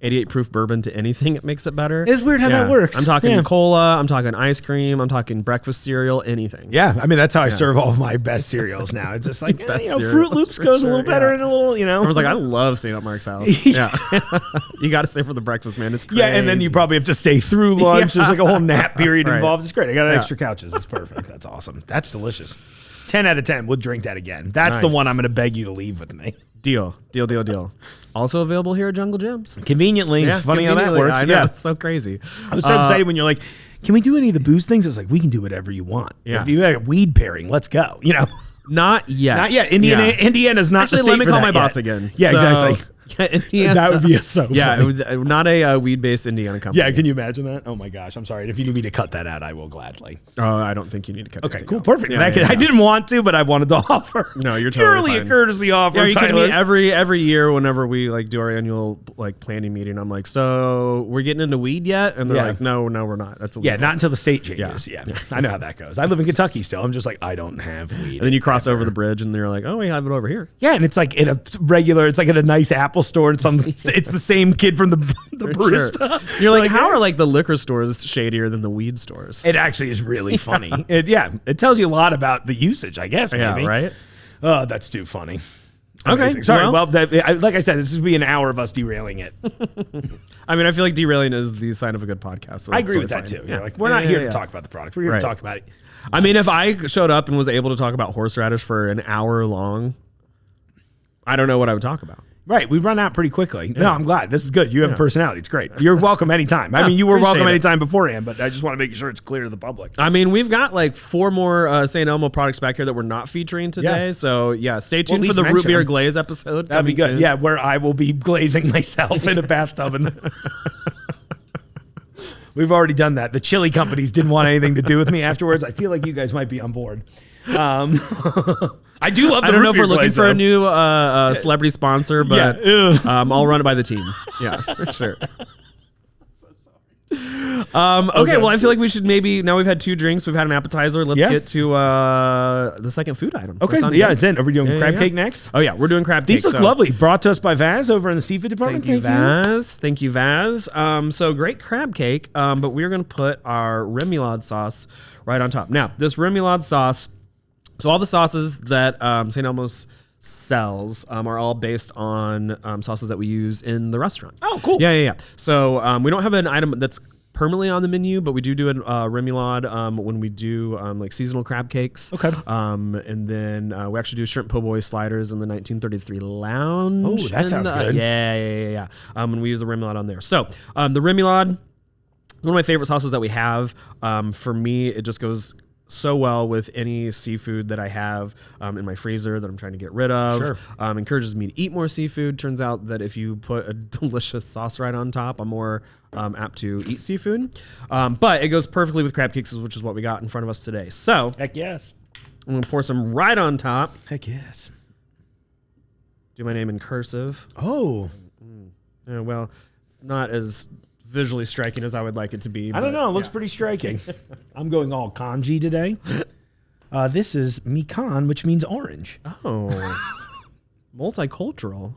88 proof bourbon to anything, it makes it better. It's weird how that works. I'm talking Yeah. cola. I'm talking ice cream. I'm talking breakfast cereal. Anything. Yeah, I mean, that's how I serve all of my best cereals now. It's just like, Best you know, cereals, Fruit Loops for goes a sure, little better yeah. and a little, you know. I was like, I love staying at Mark's house. Yeah, you got to stay for the breakfast, man. It's crazy. yeah, and then you probably have to stay through lunch. Yeah. There's like a whole nap period Right. involved. It's great. I got Yeah. extra couches. It's perfect. That's awesome. That's delicious. 10 out of 10. We'll drink that again. That's the Nice. one I'm going to beg you to leave with me. Deal. Also available here at Jungle Gyms. Conveniently. Funny how that conveniently. works. I know, Yeah. it's so crazy. I was so excited when you're like, can we do any of the booze things? I was like, we can do whatever you want. Yeah. If you have a weed pairing, let's go. You know, Not yet. not yet. Yeah. Indiana's not Actually, the state let me for call that my yet. boss again. Yeah, So- exactly. Yeah, Indiana. That would be so Yeah, funny. not a weed-based Indiana company. Yeah, can you imagine that? Oh my gosh, I'm sorry. If you need me to cut that out, I will gladly. Oh, I don't think you need to cut. Okay, anything cool, out. perfect. Yeah, That yeah, I yeah. didn't want to, but I wanted to offer. No, you're totally purely a fine. courtesy offer. Yeah, you can Tyler. meet every year whenever we like do our annual like planning meeting. I'm like, so we're getting into weed yet? And they're Yeah. like, no, we're not. That's illegal. Yeah, not until the state changes. Yeah. I know how that goes. I live in Kentucky still. I'm just like, I don't have weed. And then you cross over the bridge, and they're like, oh, we have it over here. Yeah, and it's like in a regular. It's like at a nice Apple store. It's the same kid from the barista. Sure. You're like, how are like the liquor stores shadier than the weed stores? It actually is really funny. It tells you a lot about the usage, I guess. Yeah, Maybe. right? Oh, that's too funny. Okay, Amazing. Sorry. well- Like I said, this would be an hour of us derailing it. I mean, I feel like derailing is the sign of a good podcast. So I it's agree with totally that fine. too. Yeah. Like, we're Yeah, not yeah, here yeah. to talk about the product. We're here Right. to talk about it. I mean, if I showed up and was able to talk about horseradish for an hour long, I don't know what I would talk about. Right, we run out pretty quickly. No, I'm glad. This is good. You have a personality. It's great. You're welcome anytime. I mean, you were appreciate welcome it. anytime beforehand, but I just want to make sure it's clear to the public. I mean, we've got like 4 more St. Elmo products back here that we're not featuring today. Yeah. So yeah, stay Well, tuned at for least the Root mention Beer them. Glaze episode. That'd be coming good. soon. Yeah, where I will be glazing myself in a bathtub. We've already done that. The chili companies didn't want anything to do with me afterwards. I feel like you guys might be on board. I do love the I don't Root know if Beer we're looking Glaze, for though. a new celebrity sponsor, but Yeah. I'll run it by the team. Yeah, for sure. Okay, well, I feel like we should maybe, now we've had 2 drinks, we've had an appetizer. Let's Yeah. get to the second food item. Okay, That sound yeah, good? it's in. Are we doing Yeah, crab yeah. cake next? Oh yeah, we're doing crab These cake. look lovely. Brought to us by Vaz over in the seafood department. Thank you, Vaz. Thank you, Vaz. So great crab cake, but we're going to put our remoulade sauce right on top. Now, this remoulade sauce, so all the sauces that St. Elmo's sells are all based on sauces that we use in the restaurant. Oh, cool. Yeah. So we don't have an item that's permanently on the menu, but we do a remoulade when we do like seasonal crab cakes. Okay. And then we actually do shrimp po' boy sliders in the 1933 lounge. Oh, that sounds good. Yeah. And we use the remoulade on there. So the remoulade, one of my favorite sauces that we have. For me, it just goes so well with any seafood that I have in my freezer that I'm trying to get rid of. Sure. Encourages me to eat more seafood. Turns out that if you put a delicious sauce right on top, I'm more apt to eat seafood. But it goes perfectly with crab cakes, which is what we got in front of us today. So Heck yes. I'm going to pour some right on top. Heck yes. Do my name in cursive. Oh. Well, it's not as visually striking as I would like it to be. I don't know. It looks pretty striking. I'm going all kanji today. This is mikan, which means orange. Oh. Multicultural.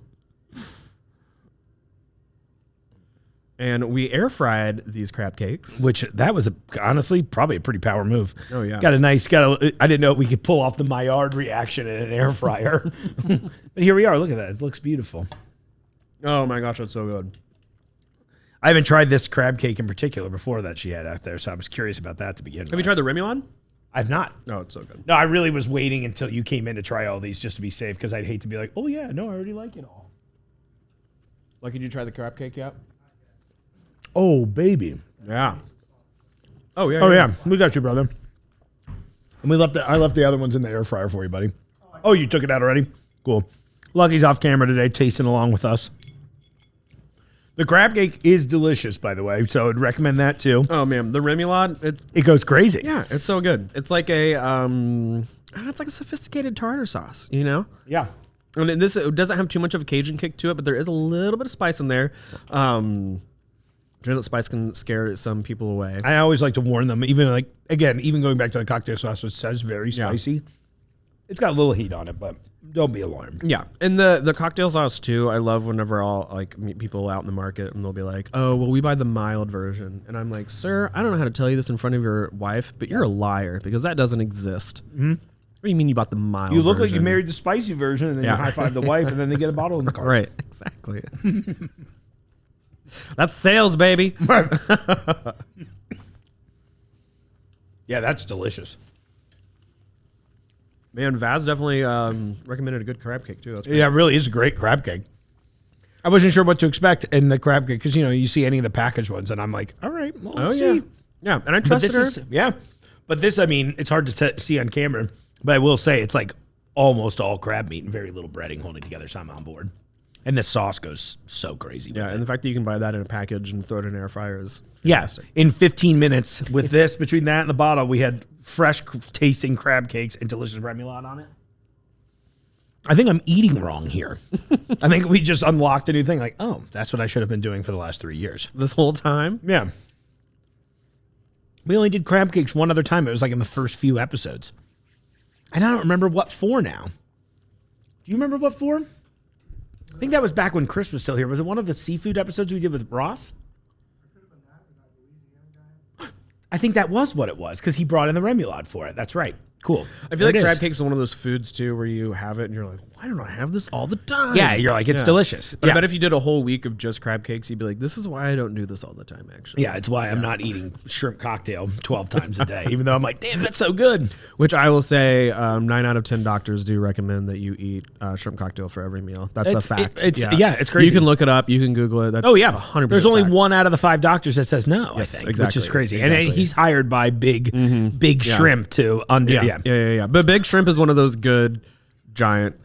And we air fried these crab cakes. Which that was honestly probably a pretty power move. Oh, yeah. I didn't know we could pull off the Maillard reaction in an air fryer. But here we are. Look at that. It looks beautiful. Oh my gosh, that's so good. I haven't tried this crab cake in particular before that she had out there, so I was curious about that to begin with. Have you tried the remoulade? I've not. Oh, it's so good. No, I really was waiting until you came in to try all these just to be safe, because I'd hate to be like, oh yeah, no, I already like it all. Like, did you try the crab cake yet? Oh, baby. Yeah. Oh yeah. Oh yeah, we got you, brother. And I left the other ones in the air fryer for you, buddy. Oh, you took it out already? Cool. Lucky's off camera today, tasting along with us. The crab cake is delicious, by the way, so I'd recommend that too. Oh man, the remoulade, It goes crazy. yeah, it's so good. It's like a sophisticated tartar sauce, you know? Yeah. And it doesn't have too much of a Cajun kick to it, but there is a little bit of spice in there. I know that spice can scare some people away. I always like to warn them, even going back to the cocktail sauce, which says very spicy. It's got a little heat on it, but don't be alarmed. Yeah, and the cocktail sauce too. I love whenever I'll like meet people out in the market and they'll be like, "Oh, well, we buy the mild version," and I'm like, "Sir, I don't know how to tell you this in front of your wife, but you're a liar because that doesn't exist." Mm-hmm. What do you mean you bought the mild? You look version? like you married the spicy version, and then you high five the wife, and then they get a bottle in the car. Right, exactly. That's sales, baby. Yeah, that's delicious. Man, Vaz definitely recommended a good crab cake too. That's great. Yeah, it really is a great crab cake. I wasn't sure what to expect in the crab cake because you see any of the packaged ones, and I'm like, all right, well, let's see. Yeah, and I But trusted this her. is but this, I mean, it's hard to see on camera, but I will say it's like almost all crab meat and very little breading holding together, so I'm on board. And the sauce goes so crazy. Yeah, with and it. the fact that you can buy that in a package and throw it in an air fryer is Yes, in 15 minutes with this, between that and the bottle, we had fresh tasting crab cakes and delicious remoulade on it. I think I'm eating wrong here. I think we just unlocked a new thing. Like, oh, that's what I should have been doing for the last 3 years. this whole time. Yeah. We only did crab cakes one other time. It was like in the first few episodes. And I don't remember what for now. Do you remember what for? I think that was back when Chris was still here. Was it one of the seafood episodes we did with Ross? I think that was what it was because he brought in the remoulade for it. That's right. Cool. I feel like crab cakes is one of those foods too where you have it and you're like, why don't I have this all the time? Yeah, you're like, it's delicious. But Yeah. I bet if you did a whole week of just crab cakes, you'd be like, this is why I don't do this all the time, actually. Yeah, it's why I'm not eating shrimp cocktail 12 times a day, even though I'm like, damn, that's so good. Which I will say 9 out of 10 doctors do recommend that you eat shrimp cocktail for every meal. That's a fact. It's crazy. You can look it up. You can Google it. That's 100% There's only fact. 1 out of the 5 doctors that says no, Yes, I think, exactly. which is crazy. Exactly. And he's hired by big shrimp to Yeah. But big shrimp is one of those good, giant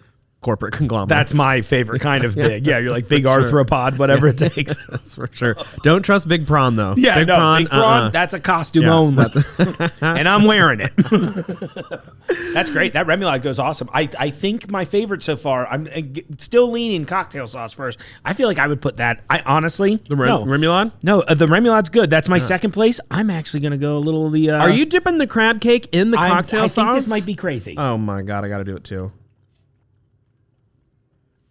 corporate conglomerates. That's my favorite kind of big. Yeah, you're like big arthropod, whatever it takes. That's for sure. Don't trust Big Prawn, though. Yeah, Big Prawn, that's a costume Yeah, only. And I'm wearing it. That's great. That remoulade goes awesome. I think my favorite so far, I'm still leaning cocktail sauce first. I feel like I would put that, remoulade? No, the remoulade's good. That's my second place. I'm actually going to go a little the... Are you dipping the crab cake in the cocktail sauce? I think this might be crazy. Oh, my God. I got to do it, too.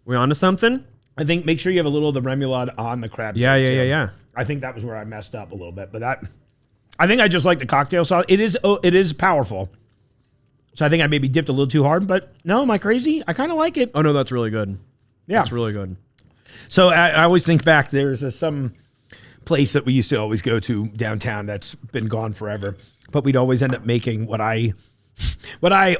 We on to something? I think make sure you have a little of the remoulade on the crab. Yeah. I think that was where I messed up a little bit, but I think I just like the cocktail sauce. It is powerful. So I think I maybe dipped a little too hard, but no, am I crazy? I kind of like it. Oh, no, that's really good. Yeah. That's really good. So I always think back, there's some place that we used to always go to downtown that's been gone forever. But we'd always end up making what I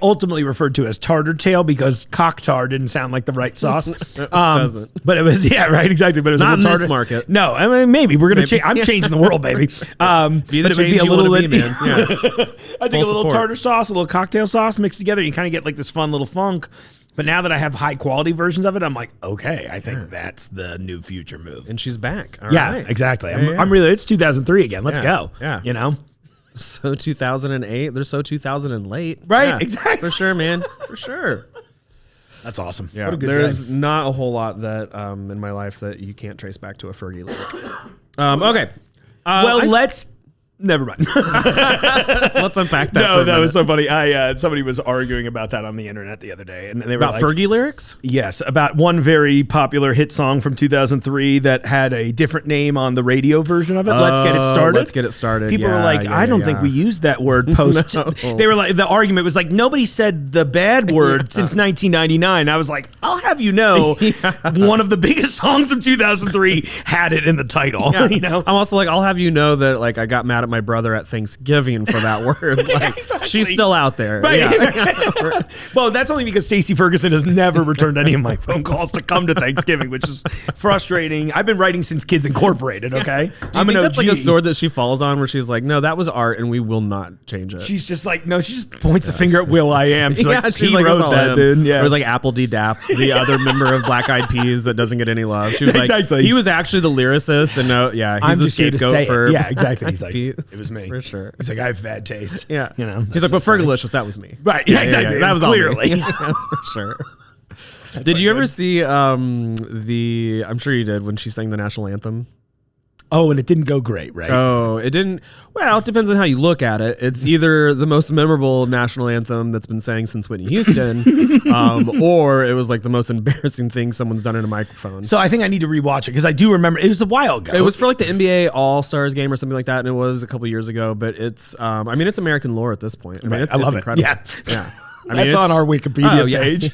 ultimately referred to as tartar tail because cock tar didn't sound like the right sauce. It doesn't. But it was, yeah, right, exactly. But it was Not a in little this tartar. market. No, I mean, maybe we're gonna change. I'm changing the world, baby. Be the but it would change be a you little wanna be, bit, man. Yeah. I think Full a little support. tartar sauce, a little cocktail sauce mixed together, you kind of get like this fun little funk. But now that I have high quality versions of it, I'm like, okay, I think that's the new future move. And she's back. All Yeah, right. exactly. Yeah. I'm really. It's 2003 again. Let's Yeah, go. yeah. You know. So 2008. They're so 2000 and late. Right, Yeah, exactly. For sure, man. For sure. That's awesome. Yeah. What a good There's day. not a whole lot that in my life that you can't trace back to a Fergie lyric. Okay. Well, let's. Never mind. let's unpack that. No, for a that minute. was so funny. Somebody was arguing about that on the internet the other day, and they were About like, Fergie lyrics? Yes, about one very popular hit song from 2003 that had a different name on the radio version of it. Let's get it started. Let's get it started. People were Yeah, like, yeah, I don't yeah. think we used that word post. No. They were like, the argument was like, nobody said the bad word since 1999. I was like, I'll have you know, one of the biggest songs of 2003 had it in the title. Yeah. You know, I'm also like, I'll have you know that like I got mad at my brother at Thanksgiving for that word. Like, exactly. she's still out there. Right. Yeah. Well, that's only because Stacey Ferguson has never returned any of my phone calls to come to Thanksgiving, which is frustrating. I've been writing since Kids Incorporated, okay? I think that's like a sword that she falls on where she's like, no, that was art and we will not change it. She's just like, no, she just points the finger at Will I Am. She's yeah, like, she's he like, wrote that's all that, him. dude. Yeah. It was like Apple D Dap, the other member of Black Eyed Peas that doesn't get any love. She was like, Exactly. he was actually the lyricist, and no, yeah, he's I'm the just here to scapegoat say it. for. Yeah, exactly. He's like, Peas. it was me. For sure. He's like, I have bad taste. Yeah, You know, he's like, but Fergalicious, that was me. right. Yeah, exactly. That was all me. clearly. Yeah, for sure. Did you ever see the? I'm sure you did when she sang the national anthem. Oh, and it didn't go great, right? Oh, it didn't. Well, it depends on how you look at it. It's either the most memorable national anthem that's been sang since Whitney Houston, or it was like the most embarrassing thing someone's done in a microphone. So I think I need to rewatch it because I do remember it was a while ago. It was for like the NBA All-Stars game or something like that, and it was a couple years ago. But it's, I mean, it's American lore at this point. I mean, Right. it's, I love it's it. incredible. Yeah. Yeah. I That's it's- on our Wikipedia Oh, yeah. page.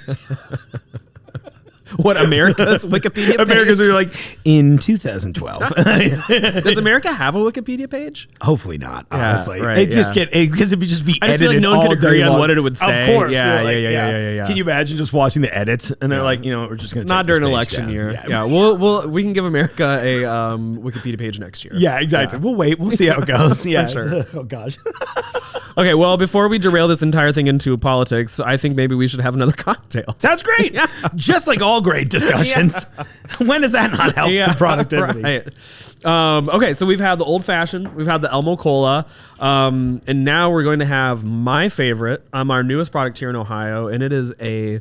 What, America's Wikipedia page? Americans are like, in 2012. Does America have a Wikipedia page? Hopefully not, Yeah, honestly. right, It just yeah. because it would just be I just feel edited like no one all could agree day on long. what it would say. Of course. Yeah, they're like, yeah. Can you imagine just watching the edits and they're like, you know, we're just going to Not during election year. Yeah, we can give America a Wikipedia page next year. Yeah, exactly. We'll wait. We'll see how it goes. Yeah. sure. Oh, gosh. Okay, well, before we derail this entire thing into politics, I think maybe we should have another cocktail. Sounds great. Just like all great discussions. When does that not help the productivity? Right. Okay, so we've had the old fashioned, we've had the Elmo Cola, and now we're going to have my favorite, our newest product here in Ohio, and it is a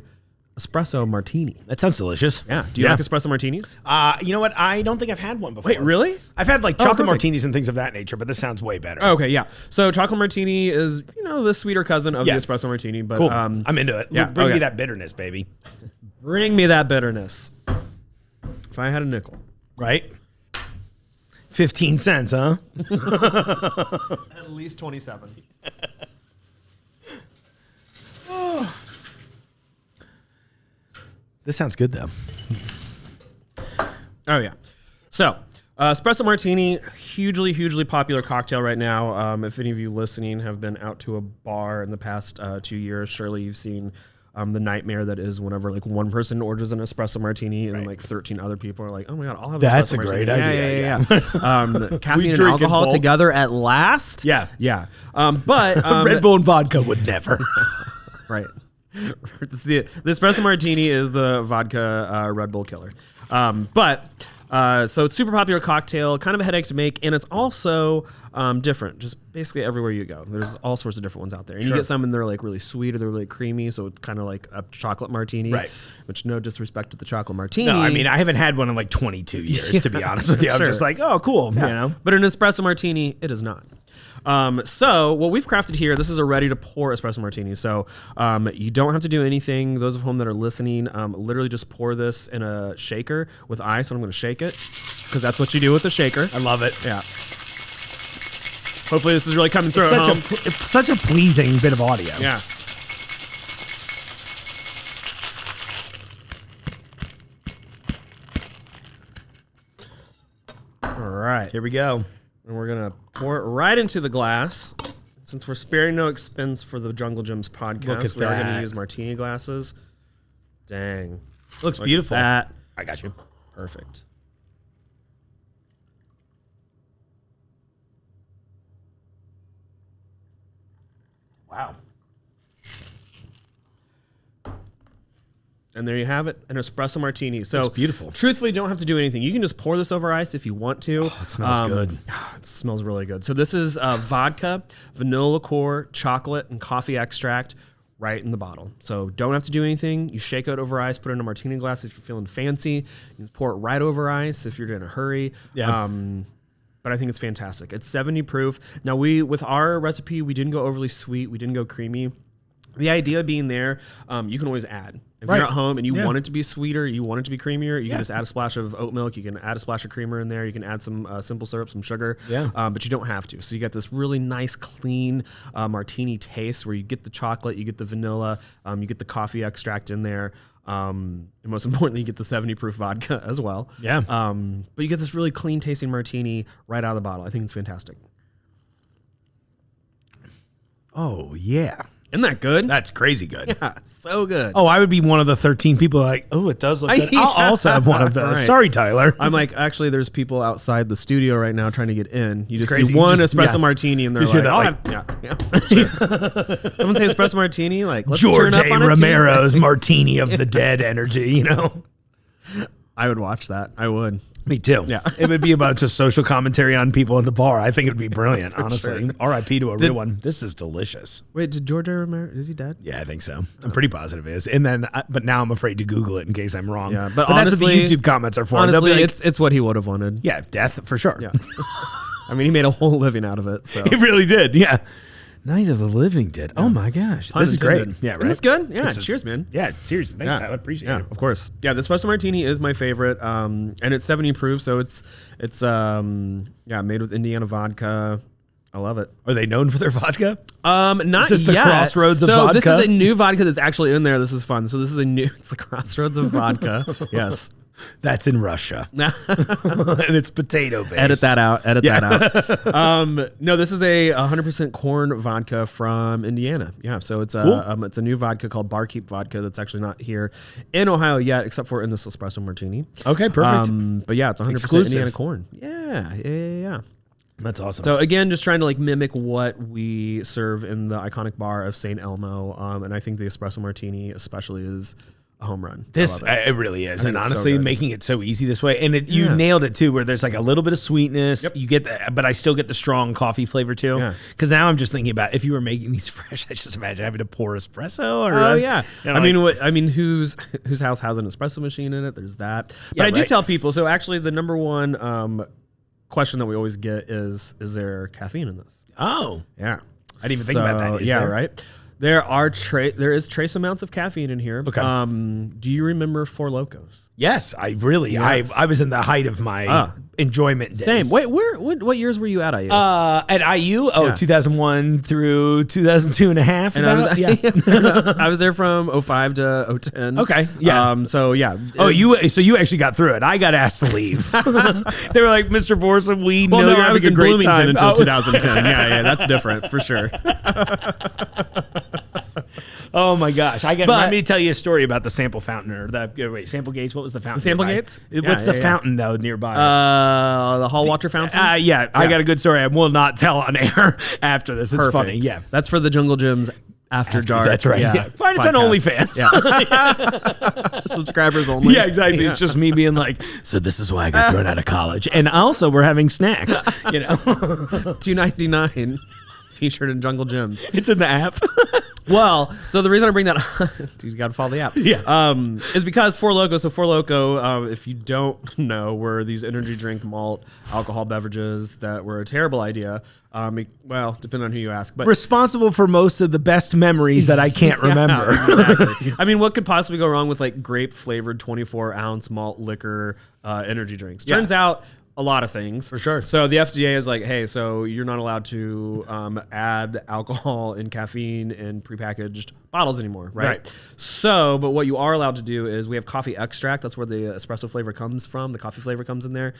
espresso martini. That sounds delicious. Yeah. Do you like espresso martinis? You know what? I don't think I've had one before. Wait, really? I've had like chocolate perfect. martinis and things of that nature, but this sounds way better. Okay, yeah. So chocolate martini is, the sweeter cousin of Yeah. the espresso martini, but Cool. I'm into it. yeah, Bring me okay. that bitterness, baby. bring me that bitterness. If I had a nickel. Right? 15 cents, huh? At least 27. This sounds good, though. Oh, yeah. So, espresso martini, hugely popular cocktail right now. If any of you listening have been out to a bar in the past 2 years, surely you've seen the nightmare that is whenever like one person orders an espresso martini and like 13 other people are like, oh my God, I'll have an That's espresso a martini. great idea, Yeah. Caffeine and drink in alcohol bulk. together at last. Yeah. Yeah. But Red Bull and vodka would never. right. The espresso martini is the vodka Red Bull killer. So it's super popular cocktail, kind of a headache to make, and it's also different. Just basically everywhere you go, there's all sorts of different ones out there, and you get some and they're like really sweet or they're really creamy. So it's kind of like a chocolate martini, Right. Which no disrespect to the chocolate martini. No, I mean, I haven't had one in like 22 years, to be honest with you. I'm Sure. just like, oh, cool, you know? But an espresso martini, it is not. So what we've crafted here, this is a ready to pour espresso martini. So you don't have to do anything. Those of home that are listening, literally just pour this in a shaker with ice. And I'm going to shake it because that's what you do with a shaker. I love it. Yeah. Hopefully this is really coming through at home. It's such a pleasing bit of audio. Yeah. All All right. Here we go. And we're going to pour it right into the glass. Since we're sparing no expense for the Jungle Gyms podcast, we are going to use martini glasses. Dang. Looks Look beautiful. at that. I got you. Perfect. Wow. And there you have it, an espresso martini. So Looks beautiful. Truthfully, you don't have to do anything. You can just pour this over ice if you want to. It smells good. It smells really good. So this is vodka, vanilla liqueur, chocolate, and coffee extract right in the bottle. So don't have to do anything. You shake it over ice, put it in a martini glass if you're feeling fancy. You pour it right over ice if you're in a hurry. Yeah. But I think it's fantastic. It's 70 proof. Now with our recipe, we didn't go overly sweet. We didn't go creamy. The idea being there, you can always add. If you're at home and you want it to be sweeter, you want it to be creamier, you can just add a splash of oat milk. You can add a splash of creamer in there. You can add some simple syrup, some sugar. Yeah. But you don't have to. So you got this really nice, clean martini taste where you get the chocolate, you get the vanilla, you get the coffee extract in there. And most importantly, you get the 70 proof vodka as well. Yeah. But you get this really clean tasting martini right out of the bottle. I think it's fantastic. Oh, yeah. Isn't that good? That's crazy good. Yeah, so good. Oh, I would be one of the 13 people like, oh, it does look good. Yeah. I'll also have one of those. Right. Sorry, Tyler. I'm like, actually, there's people outside the studio right now trying to get in. You just crazy. see You one just- espresso yeah. martini, and they're Just like, hear "I'll that, have, yeah." Someone say espresso martini, like, let's George turn up A. on a Romero's Tuesday. martini of the dead energy, you know? I would watch that. I would. Me too. Yeah. It would be about just social commentary on people in the bar. I think it would be brilliant, honestly. sure. R.I.P. to a real one. This is delicious. Wait, did George A. Romero, is he dead? Yeah, I think so. I'm pretty positive it is. And then, but now I'm afraid to Google it in case I'm wrong. Yeah, but that's what honestly- the YouTube comments are for. They'll Honestly, be like, it's what he would have wanted. yeah, death for sure. Yeah. I mean, he made a whole living out of it. So It really did. Yeah. Night of the Living Dead. Oh my gosh. Pun This is great. intended. Yeah, Isn't right. this good? Yeah. It's a- Cheers, man. Yeah, seriously. Thanks, Tyler. Appreciate Yeah, it. of course. Yeah, the espresso martini is my favorite, and it's 70 proof, so it's made with Indiana vodka. I love it. Are they known for their vodka? Not Is this the yet. Crossroads of so vodka? this is a new vodka that's actually in there. This is fun. So this is it's the Crossroads of vodka. Yes. That's in Russia. And it's potato based. Edit that out. Edit that out. No, this is a 100% corn vodka from Indiana. Yeah, so it's a new vodka called Barkeep vodka that's actually not here in Ohio yet, except for in this espresso martini. Okay, perfect. But yeah, it's 100% Exclusive. Indiana corn. Yeah. That's awesome. So again, just trying to like mimic what we serve in the iconic bar of St. Elmo, and I think the espresso martini especially is a home run. this, I love it. it really is. And think it's so honestly, good. making it so easy this way. And you Yeah. nailed it too, where there's like a little bit of sweetness. Yep. You get that, but I still get the strong coffee flavor too. Yeah. Because now I'm just thinking about if you were making these fresh, I just imagine having to pour espresso or. Oh yeah, you know, I mean, whose house has an espresso machine in it? There's that. But Yeah, I do right. tell people. So actually, the number one question that we always get is there caffeine in this? Oh. Yeah, I didn't even think about that. Is yeah, there? right. There is trace amounts of caffeine in here. Okay. Do you remember Four Locos? Yes, I really, Yes. I was in the height of my enjoyment days. Same. Wait, what years were you at IU? At IU, Yeah. 2001 through 2002 and a half. and I was yeah. I was there from 05 to 010. Okay, yeah. So yeah. Oh, so you actually got through it. I got asked to leave. They were like, Mr. Borson, we Well, know no, you're I was having in a great Bloomington time. until Oh. 2010. Yeah, that's different for sure. Oh my gosh! But- Let me tell you a story about the sample fountain or sample gates. What was the fountain? Sample nearby? gates? What's Yeah, the yeah. fountain though nearby? The Hall Watcher Fountain. Yeah, I got a good story. I will not tell on air after this. It's Perfect. funny. Yeah, That's for the Jungle Gyms after dark. that's right. Yeah. Find us on podcast. OnlyFans. Yeah. Subscribers only. Yeah, exactly. It's just me being like, so this is why I got thrown out of college, and also we're having snacks. You know, $2.99 featured in Jungle Gyms. it's in the app. Well, so the reason I bring that up, dude, you got to follow the app. Yeah. Is because Four Loko. So Four Loko, if you don't know, were these energy drink malt alcohol beverages that were a terrible idea. Well, depending on who you ask, but Responsible for most of the best memories that I can't remember. Yeah, exactly. I mean, what could possibly go wrong with like grape flavored 24-ounce malt liquor energy drinks? Turns out a lot of things. For sure. So the FDA is like, hey, so you're not allowed to add alcohol and caffeine in prepackaged bottles anymore, right? So, but what you are allowed to do is we have coffee extract. That's where the espresso flavor comes from. The coffee flavor comes in there.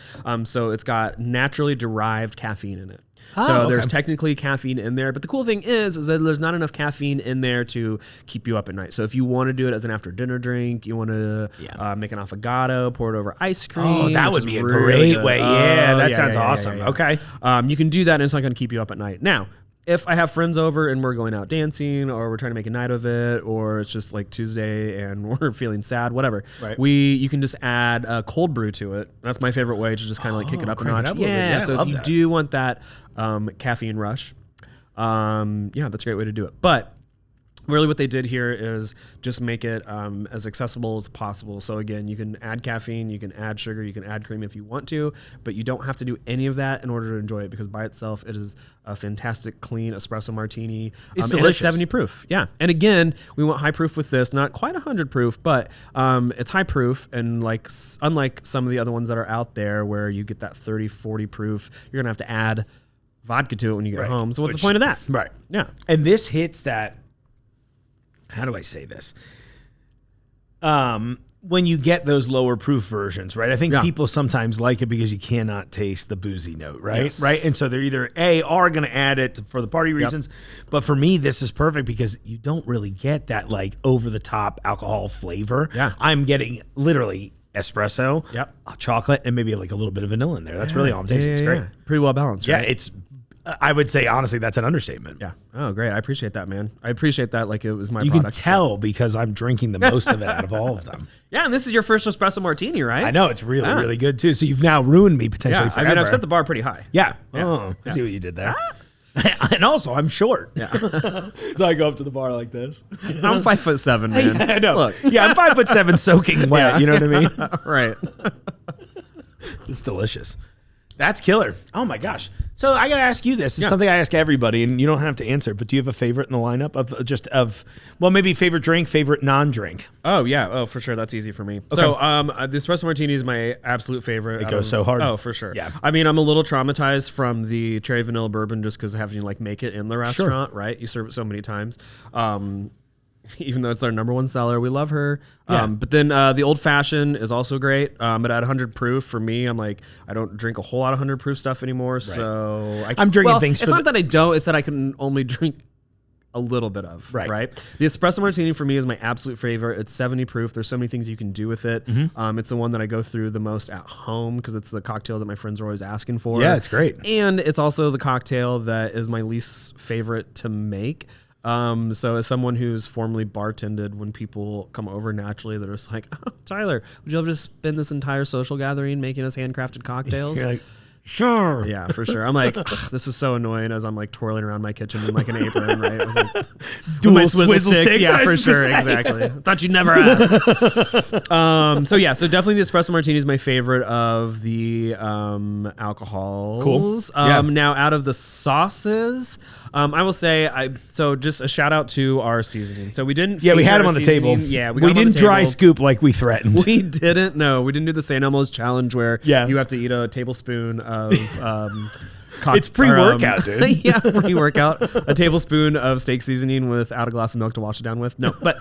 So it's got naturally derived caffeine in it. So there's technically caffeine in there, but the cool thing is that there's not enough caffeine in there to keep you up at night. So if you want to do it as an after dinner drink, you want to make an affogato, pour it over ice cream. Oh, that would be a really great good. way. Yeah, that sounds awesome. Okay. You can do that and it's not going to keep you up at night. Now, if I have friends over and we're going out dancing or we're trying to make a night of it or it's just like Tuesday and we're feeling sad, whatever, you can just add a cold brew to it. That's my favorite way to just kind of like kick it up a notch. So if you do want that caffeine rush, that's a great way to do it. But really what they did here is just make it as accessible as possible. So again, you can add caffeine, you can add sugar, you can add cream if you want to, but you don't have to do any of that in order to enjoy it because by itself it is a fantastic clean espresso martini. It's delicious. delicious. 70 proof. Yeah. And again, we want high proof with this, not quite 100 proof, but it's high proof. And like unlike some of the other ones that are out there where you get that 30, 40 proof, you're going to have to add vodka to it when you get home. So what's the point of that? Right. Yeah. And this hits that. How do I say this? When you get those lower proof versions, right? I think people sometimes like it because you cannot taste the boozy note, right? Yes. Right. And so they're either are going to add it for the party reasons, but for me, this is perfect because you don't really get that like over the top alcohol flavor. Yeah. I'm getting literally espresso, chocolate, and maybe like a little bit of vanilla in there. That's really all I'm tasting. It's great. Pretty well balanced. Right? Yeah. It's, I would say, honestly, that's an understatement. Yeah. Oh, great. I appreciate that, man. I appreciate that like it was my You product. can tell because I'm drinking the most of it out of all of them. Yeah, and this is your first espresso martini, right? I know. It's really, really good, too. So you've now ruined me potentially forever. I mean, I've set the bar pretty high. Yeah. Oh, I see what you did there. And also, I'm short. Yeah. So I go up to the bar like this. I'm 5'7", man. I know. Look. Yeah, I'm 5'7", soaking wet. You know what I mean? Right. It's delicious. That's killer. Oh my gosh. So I got to ask you this. It's something I ask everybody, and you don't have to answer, but do you have a favorite in the lineup maybe favorite drink, favorite non-drink? Oh, yeah. Oh, for sure. That's easy for me. Okay. So the espresso martini is my absolute favorite. It goes so hard. Oh, for sure. Yeah. I mean, I'm a little traumatized from the cherry vanilla bourbon just because of having to like make it in the restaurant, right? You serve it so many times. Even though it's our number one seller, we love her. But then the old fashioned is also great. But at 100 proof, for me, I'm like, I don't drink a whole lot of 100 proof stuff anymore. Right. So I'm drinking things. It's not that I don't. It's that I can only drink a little bit of. Right. The espresso martini for me is my absolute favorite. It's 70 proof. There's so many things you can do with it. It's the one that I go through the most at home because it's the cocktail that my friends are always asking for. Yeah, it's great. And it's also the cocktail that is my least favorite to make. So as someone who's formerly bartended, when people come over naturally, they're just like, oh, Tyler, would you love to spend this entire social gathering making us handcrafted cocktails? You're like, sure. Yeah, for sure. I'm like, this is so annoying as I'm like twirling around my kitchen in like an apron, right? With like, Dual swizzle sticks. Yeah, for sure. Exactly. Thought you'd never ask. So definitely the espresso martini is my favorite of the alcohols. Cool. Now out of the sauces, I will say just a shout out to our seasoning. So we didn't. Yeah, we had them on the seasoning. table. Yeah, we didn't dry scoop like we threatened. We didn't. No, we didn't do the St. Elmo's challenge where you have to eat a tablespoon of. It's pre-workout, dude. Yeah, pre-workout. A tablespoon of steak seasoning without a glass of milk to wash it down with. No, but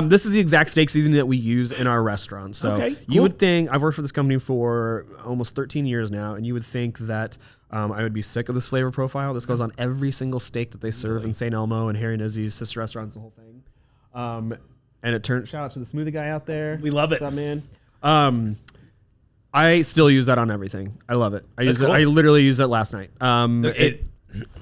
this is the exact steak seasoning that we use in our restaurant. So you would think, I've worked for this company for almost 13 years now, and you would think that I would be sick of this flavor profile. This goes on every single steak that they serve in St. Elmo and Harry and Izzy's sister restaurants, the whole thing. And it turned, shout out to the smoothie guy out there. We love it. What's up, man? I still use that on everything. I love it. I literally used it last night.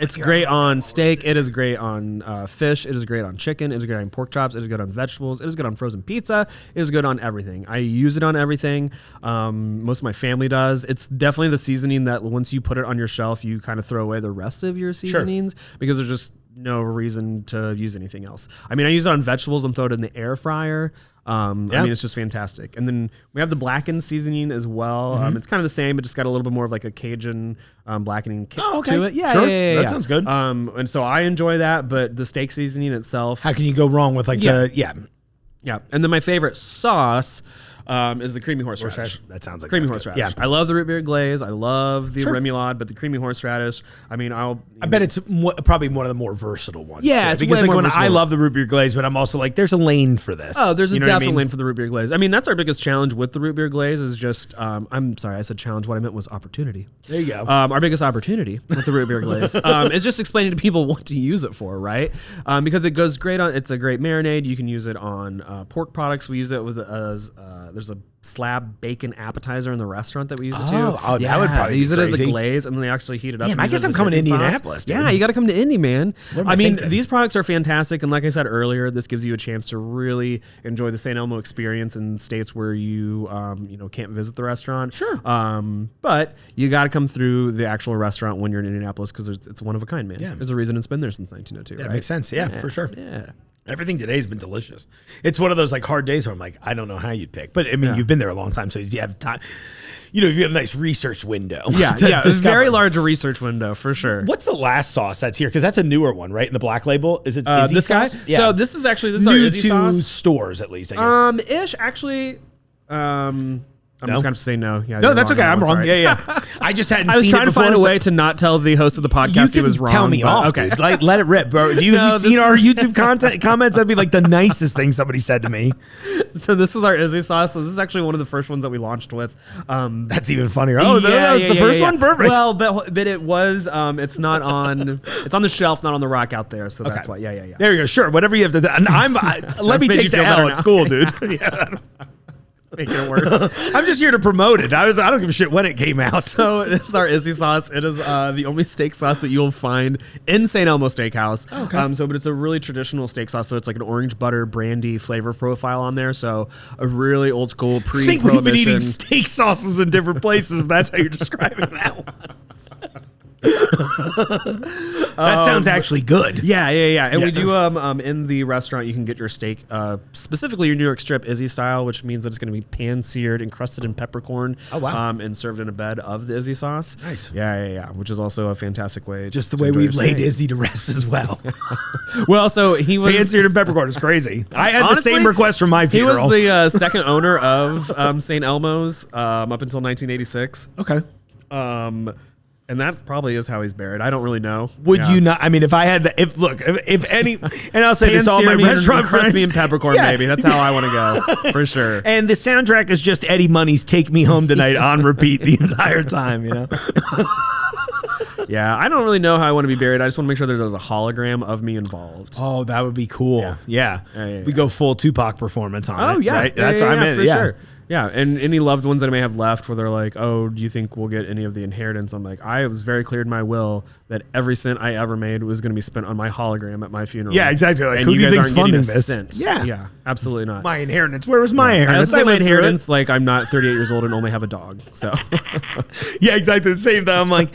It's great on steak. It is great on fish. It is great on chicken. It is great on pork chops. It is good on vegetables. It is good on frozen pizza. It is good on everything. I use it on everything. Most of my family does. It's definitely the seasoning that once you put it on your shelf, you kind of throw away the rest of your seasonings because there's just no reason to use anything else. I mean, I use it on vegetables and throw it in the air fryer. I mean, it's just fantastic. And then we have the blackened seasoning as well. It's kind of the same, but just got a little bit more of like a Cajun blackening kick to it. Yeah, that sounds good. And so I enjoy that, but the steak seasoning itself. How can you go wrong with like Yeah. And then my favorite sauce is the creamy horseradish. That sounds like Creamy that's good. horseradish. Yeah. I love the root beer glaze. I love the remoulade, but the creamy horseradish, I mean, I bet it's probably one of the more versatile ones. Yeah, too, it's because way like more when I versatile. love the root beer glaze, but I'm also like, there's a lane for this. Oh, there's a You know what I definite mean? lane for the root beer glaze. I mean, that's our biggest challenge with the root beer glaze is just, I'm sorry, I said challenge. What I meant was opportunity. There you go. Our biggest opportunity with the root beer glaze is just explaining to people what to use it for, right? Because it goes great on, it's a great marinade. You can use it on pork products. We use it with, there's a slab bacon appetizer in the restaurant that we use it to. Oh, that would probably they use be it as a crazy. glaze, and then they actually heat it up. Damn, and I use guess it I'm as a coming to dipping sauce. Indianapolis, dude. Yeah, you got to come to Indy, man. What am I I mean, thinking? these products are fantastic, and like I said earlier, this gives you a chance to really enjoy the St. Elmo experience in states where you can't visit the restaurant. Sure. But you got to come through the actual restaurant when you're in Indianapolis because it's one of a kind, man. Yeah. There's a reason it's been there since 1902. That right? makes sense. Yeah, for sure. Yeah. Everything today's been delicious. It's one of those like hard days where I'm like, I don't know how you'd pick. But I mean, Yeah. you've been there a long time, so you have time. You have a nice research window. Yeah, to yeah. It's a discover. very large research window for sure. What's the last sauce that's here? Because that's a newer one, right? In the black label, is it Izzy This guy? sauce? Yeah. So this is our new Izzy to sauce. stores at least. I guess. Ish actually. I'm No? just gonna have to say no. Yeah, No, you're that's okay. on I'm that one, wrong. sorry. Yeah. I just hadn't. I was seen trying it to find a before, way to not tell the host of the podcast You he can was wrong. tell me but- off, Okay. dude. Let it rip, bro. Have you seen our YouTube comments? That'd be like the nicest thing somebody said to me. So this is our Izzy sauce. So this is actually one of the first ones that we launched with. That's even funnier. Oh, it's the first one. Perfect. Well, but it was. It's not on. It's on the shelf, not on the rack out there. So that's why. Yeah. There you go. Sure. Whatever you have to do. And let me made take you the feel better L. now. It's cool, dude. Yeah. Making it worse. I'm just here to promote it. I don't give a shit when it came out. So this is our Izzy sauce. It is the only steak sauce that you'll find in St. Elmo Steak House. Okay. But it's a really traditional steak sauce. So it's like an orange butter brandy flavor profile on there. So a really old school I think we've been pre-prohibition. eating steak sauces in different places, if that's how you're describing that one. That sounds actually good. Yeah. And Yeah. we do in the restaurant you can get your steak, specifically your New York strip Izzy style, which means that it's going to be pan seared, encrusted in peppercorn. Oh, wow. And served in a bed of the Izzy sauce. Nice. Yeah. Which is also a fantastic way. Just the to way enjoy we your laid steak. Izzy to rest as well. Well, so he was Pan-seared and peppercorn is crazy. I had Honestly, the same request for my He funeral. was the second owner of St. Elmo's up until 1986. Okay. And that probably is how he's buried. I don't really know. Would Yeah. you not? I mean, if I had the, if any, and I'll say this to all my Pan-sear me and restaurant crust friends. me and peppercorn, Yeah. maybe. That's how I want to go, for sure. And the soundtrack is just Eddie Money's "Take Me Home Tonight" on repeat the entire time. Yeah, I don't really know how I want to be buried. I just want to make sure there's a hologram of me involved. Oh, that would be cool. Yeah. Yeah. We go full Tupac performance on it. Oh, yeah. Right? Yeah, That's yeah, what I yeah, meant. for Yeah. sure. Yeah, and any loved ones that I may have left where they're like, oh, do you think we'll get any of the inheritance? I'm like, I was very clear in my will that every cent I ever made was going to be spent on my hologram at my funeral. Yeah, exactly. Like, and who you do you guys think's aren't getting funding a this? cent. Yeah. Yeah, absolutely not. My inheritance. Where was my inheritance? I also say my lived through it. inheritance, like I'm not 38 years old and only have a dog. So Yeah, exactly the same thing. I'm like,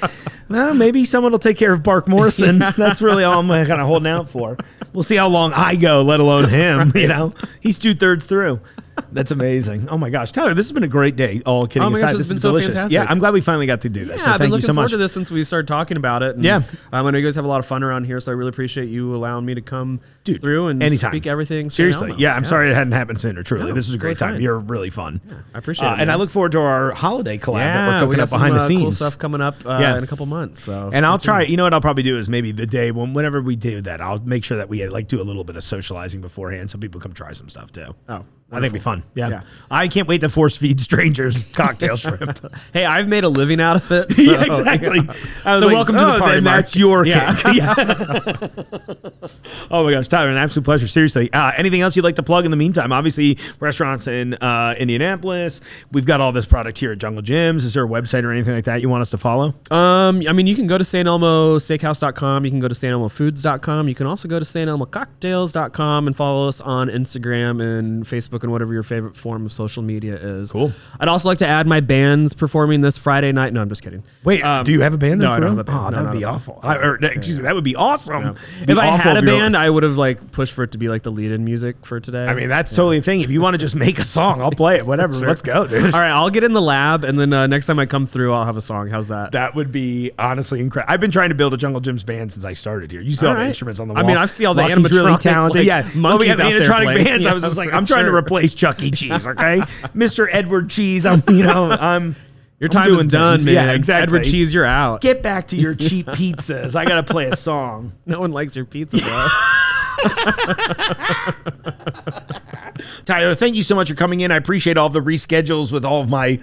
well, maybe someone will take care of Bark Morrison. That's really all I'm kind of holding out for. We'll see how long I go, let alone him. He's 2/3 through. That's amazing. Oh my gosh, Tyler, this has been a great day. All kidding Oh my aside, gosh, this it's been has so delicious. fantastic. Yeah, I'm glad we finally got to do this. yeah, So I've been thank you looking so forward much. to this since we started talking about it. And, Yeah. I know you guys have a lot of fun around here, so I really appreciate you allowing me to come through and anytime. speak everything. St. Seriously, Elmo. yeah, I'm sorry it hadn't happened sooner. Truly, No, this is a it's great really time. fun. You're really fun. I appreciate it. And I man. look forward to our holiday collab that we're we cooking got up behind some, the scenes. cool stuff coming up Yeah. in a couple months. So And I'll stay tuned. try. You know what I'll probably do is maybe the day whenever we do that, I'll make sure that we do a little bit of socializing beforehand, so people come try some stuff too. Oh, I think it'd be fun. Yeah. Yeah. I can't wait to force feed strangers cocktail shrimp. Hey, I've made a living out of it. So, Yeah, exactly. yeah. I was So like, welcome to the party, then Mark. that's your Yeah. kick. Yeah. Oh my gosh, Tyler, an absolute pleasure. Seriously. Anything else you'd like to plug in the meantime? Obviously, restaurants in Indianapolis. We've got all this product here at Jungle Gyms. Is there a website or anything like that you want us to follow? I mean, you can go to StElmoSteakhouse.com. You can go to StElmoFoods.com. You can also go to StElmoCocktails.com and follow us on Instagram and Facebook and whatever your favorite form of social media is. Cool. I'd also like to add my band's performing this Friday night. No, I'm just kidding. Wait, do you have a band? no, then I for don't real? have a band. Oh, No, that not would be at all. awful. Excuse me, that would be awesome. No. It'd be If I awful had a if you were- band, I would have like pushed for it to be like the lead-in music for today. I mean, that's totally a thing. If you want to just make a song, I'll play it. Whatever. Sure. Let's go, dude. All right, I'll get in the lab, and then next time I come through, I'll have a song. How's that? That would be honestly incredible. I've been trying to build a Jungle Gyms band since I started here. You see all the right. instruments on the I wall. mean, I see all the Lucky's really animatronic, talented. like, yeah, monkeys we have the out there animatronic playing. bands. I was Yeah, just like, for I'm trying to sure. replace Chuck E. Cheese, okay? Mr. Edward Cheese, I'm Your time doing is done, things. man. Yeah, exactly. Edward Cheese, you're out. Get back to your cheap pizzas. I got to play a song. No one likes your pizza, bro. Tyler, thank you so much for coming in. I appreciate all the reschedules with all of my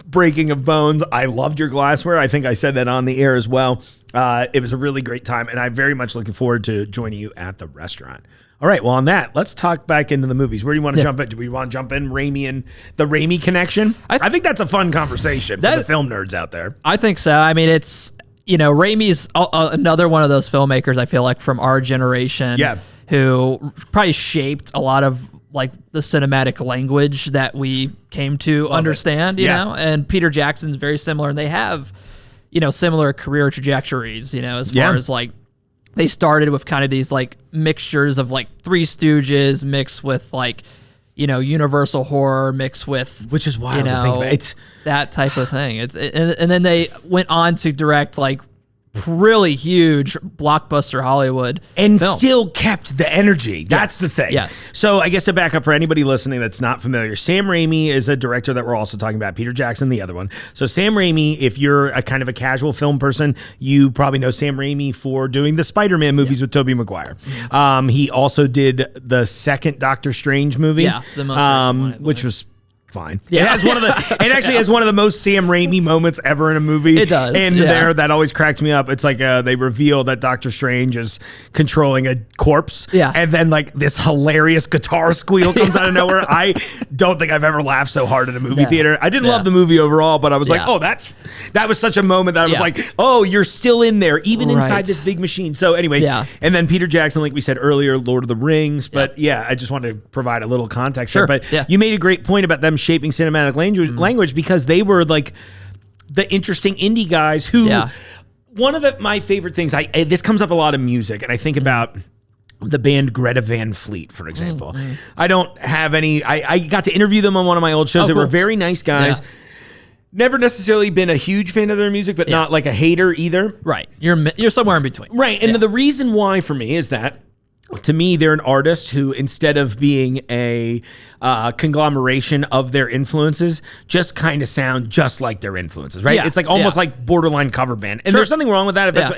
breaking of bones. I loved your glassware. I think I said that on the air as well. It was a really great time, and I'm very much looking forward to joining you at the restaurant. All right, well, on that, let's talk back into the movies. Where do you want to jump in? Do we want to jump in Raimi and the Raimi connection? I think that's a fun conversation for the film nerds out there. I think so. I mean, it's, Raimi's another one of those filmmakers, I feel like, from our generation who probably shaped a lot of like the cinematic language that we came to understand, you know, and Peter Jackson's very similar, and they have, similar career trajectories, as far as like, they started with kind of these like mixtures of like Three Stooges mixed with like, Universal horror mixed with, which is wild to think about. It's that type of thing. And then they went on to direct like really huge blockbuster Hollywood and films. Still kept the energy. That's the thing. Yes. So I guess to back up for anybody listening that's not familiar, Sam Raimi is a director that we're also talking about. Peter Jackson, the other one. So Sam Raimi, if you're a kind of a casual film person, you probably know Sam Raimi for doing the Spider-Man movies with Tobey Maguire. He also did the second Doctor Strange movie, the most recent one, which was fine. Yeah. It actually has one of the most Sam Raimi moments ever in a movie. It does. And that always cracked me up. It's like they reveal that Doctor Strange is controlling a corpse. Yeah. And then like this hilarious guitar squeal comes out of nowhere. I don't think I've ever laughed so hard in a movie theater. I didn't love the movie overall, but I was like, oh, that was such a moment that I was like, oh, you're still in there, even inside this big machine. So anyway, and then Peter Jackson, like we said earlier, Lord of the Rings. But I just wanted to provide a little context there. But you made a great point about them shaping cinematic language because they were like the interesting indie guys who one of my favorite things this comes up a lot in music, and I think about the band Greta Van Fleet, for example. I don't have any I got to interview them on one of my old shows. They were very nice guys. Never necessarily been a huge fan of their music, but not like a hater either. Right. You're somewhere in between. Right. And the reason why for me is that to me, they're an artist who, instead of being a conglomeration of their influences, just kind of sound just like their influences, right? It's like almost like borderline cover band. And there's nothing wrong with that. If that's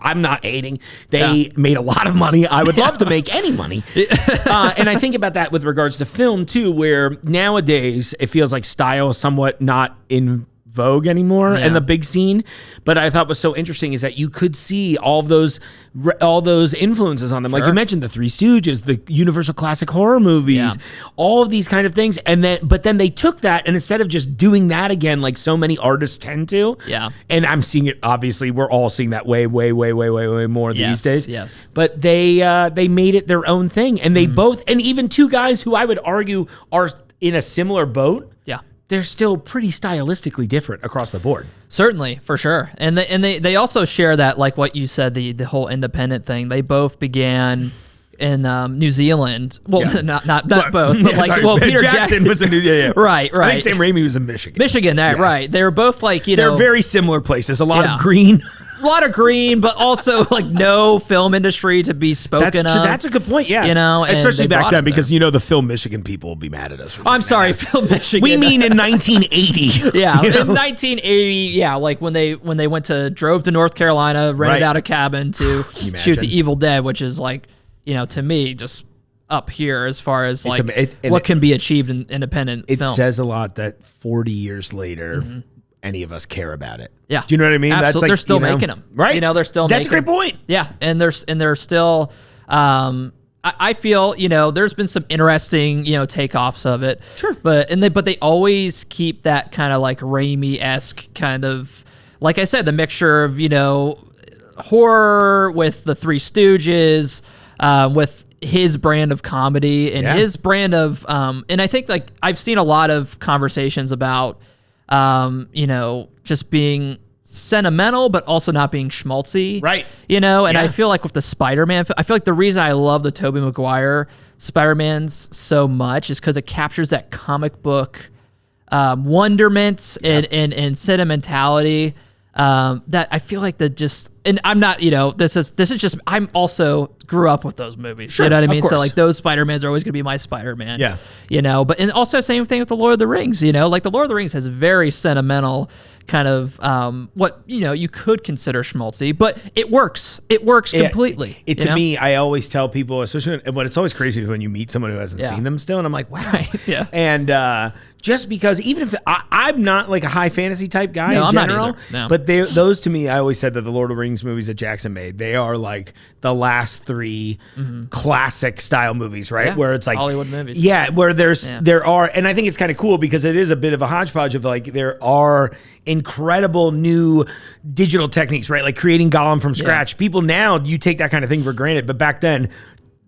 I'm not hating. They made a lot of money. I would love to make any money. And I think about that with regards to film, too, where nowadays it feels like style is somewhat not in vogue anymore in the big scene. But I thought was so interesting is that you could see all those influences on them. Like you mentioned, the Three Stooges, the Universal classic horror movies, all of these kind of things. And then they took that, and instead of just doing that again, like so many artists tend to. And I'm seeing it, obviously, we're all seeing that way more these days. But they made it their own thing. And they both, and even two guys who I would argue are in a similar boat. They're still pretty stylistically different across the board. Certainly, for sure. And they also share that, like what you said, the whole independent thing. They both began in New Zealand. Well, not both, but like, Peter Jackson was in New Zealand. Right. I think Sam Raimi was in Michigan. Right. They were both like, they're very similar places. A lot of green. A lot of green, but also like no film industry to be spoken of. That's a good point. Yeah, especially back then, because the film Michigan people will be mad at us. I'm sorry, film Michigan. We mean in 1980. In 1980. Like when they drove to North Carolina, rented out a cabin to shoot The Evil Dead, which is like, to me just up here as far as like what can be achieved in independent film. It says a lot that 40 years later. Any of us care about it. Yeah. Do you know what I mean? Absolutely. That's like, they're still making them. Right. They're still That's making a great point. Yeah. And they're still, I feel, there's been some interesting, takeoffs of it. Sure. But they always keep that kind of like Raimi-esque kind of, like I said, the mixture of, horror with the Three Stooges, with his brand of comedy and his brand of, and I think like I've seen a lot of conversations about, just being sentimental, but also not being schmaltzy. Right. And I feel like with the Spider-Man, I feel like the reason I love the Tobey Maguire Spider-Mans so much is because it captures that comic book wonderment and sentimentality that I feel like that just, and I'm not, this is just, I'm also grew up with those movies. Sure, you know what I of mean? So course. like those Spider-Mans are always going to be my Spider-Man. Yeah. But and also same thing with the Lord of the Rings, like the Lord of the Rings has very sentimental kind of what you could consider schmaltzy, but it works. It works completely. To me, I always tell people, especially when it's always crazy when you meet someone who hasn't seen them still, and I'm like, wow. Right, yeah. And just because even if I'm not like a high fantasy type guy No, in I'm not general, either. No. but those to me, I always said that the Lord of the Rings movies that Jackson made, they are like the last three classic style movies, right? Yeah, Where it's like Hollywood movies. Yeah, where there are, and I think it's kind of cool because it is a bit of a hodgepodge of like there are incredible new digital techniques, right? Like creating Gollum from scratch. People now, you take that kind of thing for granted, but back then,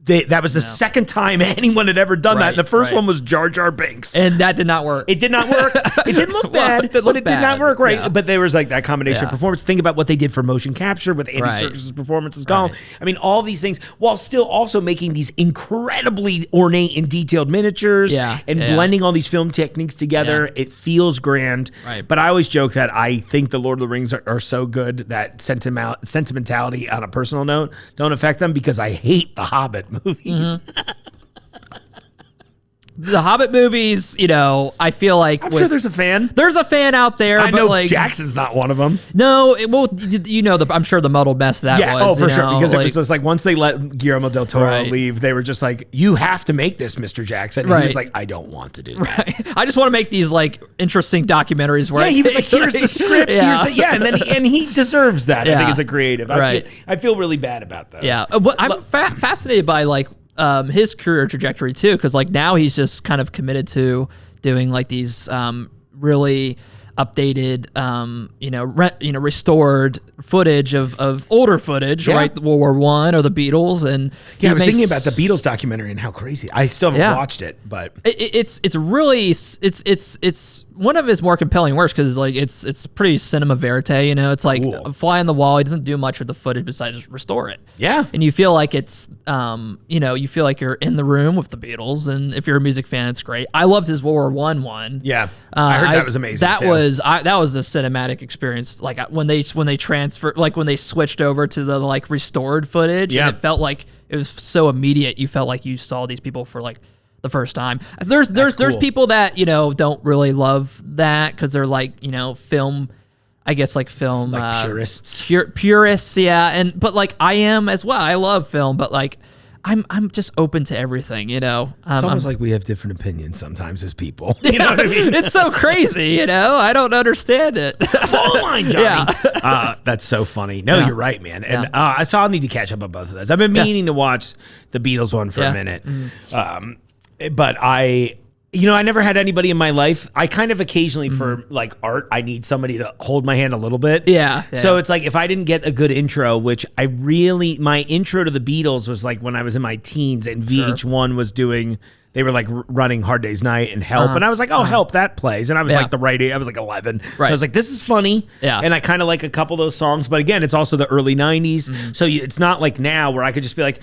that was the second time anyone had ever done that. And the first one was Jar Jar Binks. And that did not work. It did not work. It didn't look bad, it did but look it did not bad. work, right? Yeah. But there was like that combination of Yeah. performance. Think about what they did for motion capture with Andy Right. Serkis' performance as Gollum. Right. I mean, all these things, while still also making these incredibly ornate and detailed miniatures and blending all these film techniques together. Yeah. It feels grand. Right. But I always joke that I think the Lord of the Rings are so good that sentimentality on a personal note don't affect them because I hate the Hobbit movies. The Hobbit movies, I feel like I'm sure there's a fan. there's a fan out there. I but know like, Jackson's not one of them. No, I'm sure the muddled mess that Yeah, was. for sure. Because it like, was just like once they let Guillermo del Toro Right. leave, they were just like, "You have to make this, Mr. Jackson." And he was Right. like, "I don't want to do that." Right. I just want to make these like interesting documentaries where Yeah, he was like, "Here's the script. Yeah. And then he deserves that. I Yeah. think as a creative, Right. I feel really bad about those. Yeah, but I'm fascinated by like his career trajectory too, because like now he's just kind of committed to doing like these really updated, restored footage of older footage, right? World War I or the Beatles, and Yeah, I was makes- thinking about the Beatles documentary and how crazy. I still haven't watched it, but It's really it's one of his more compelling works because like it's pretty cinema verite, it's like Cool. a fly on the wall. He doesn't do much with the footage besides just restore it. Yeah. And you feel like it's you feel like you're in the room with the Beatles, and if you're a music fan, it's great. I loved his World War I one. yeah, I heard that was amazing. That too. was that was a cinematic experience. Like when they transferred, like when they switched over to the like restored footage, Yeah. and it felt like it was so immediate. You felt like you saw these people for like the first time. There's cool. people that don't really love that because they're like film. I guess like film purists. Purists, yeah, but like I am as well. I love film, but like I'm just open to everything, It's almost like we have different opinions sometimes as people. You know what I mean? It's so crazy, I don't understand it. Phone line, Johnny. Yeah. That's so funny. No, Yeah. you're right, man. And so I'll need to catch up on both of those. I've been meaning to watch the Beatles one for a minute. But I never had anybody in my life. I kind of occasionally for like art, I need somebody to hold my hand a little bit. Yeah. So it's like if I didn't get a good intro, which my intro to the Beatles was like when I was in my teens and VH1 was doing, they were like running Hard Day's Night and Help. And I was like, oh, Help, that plays. And I was like the right age. I was like 11. So I was like, this is funny. Yeah. And I kind of like a couple of those songs. But again, it's also the early 90s. So it's not like now where I could just be like,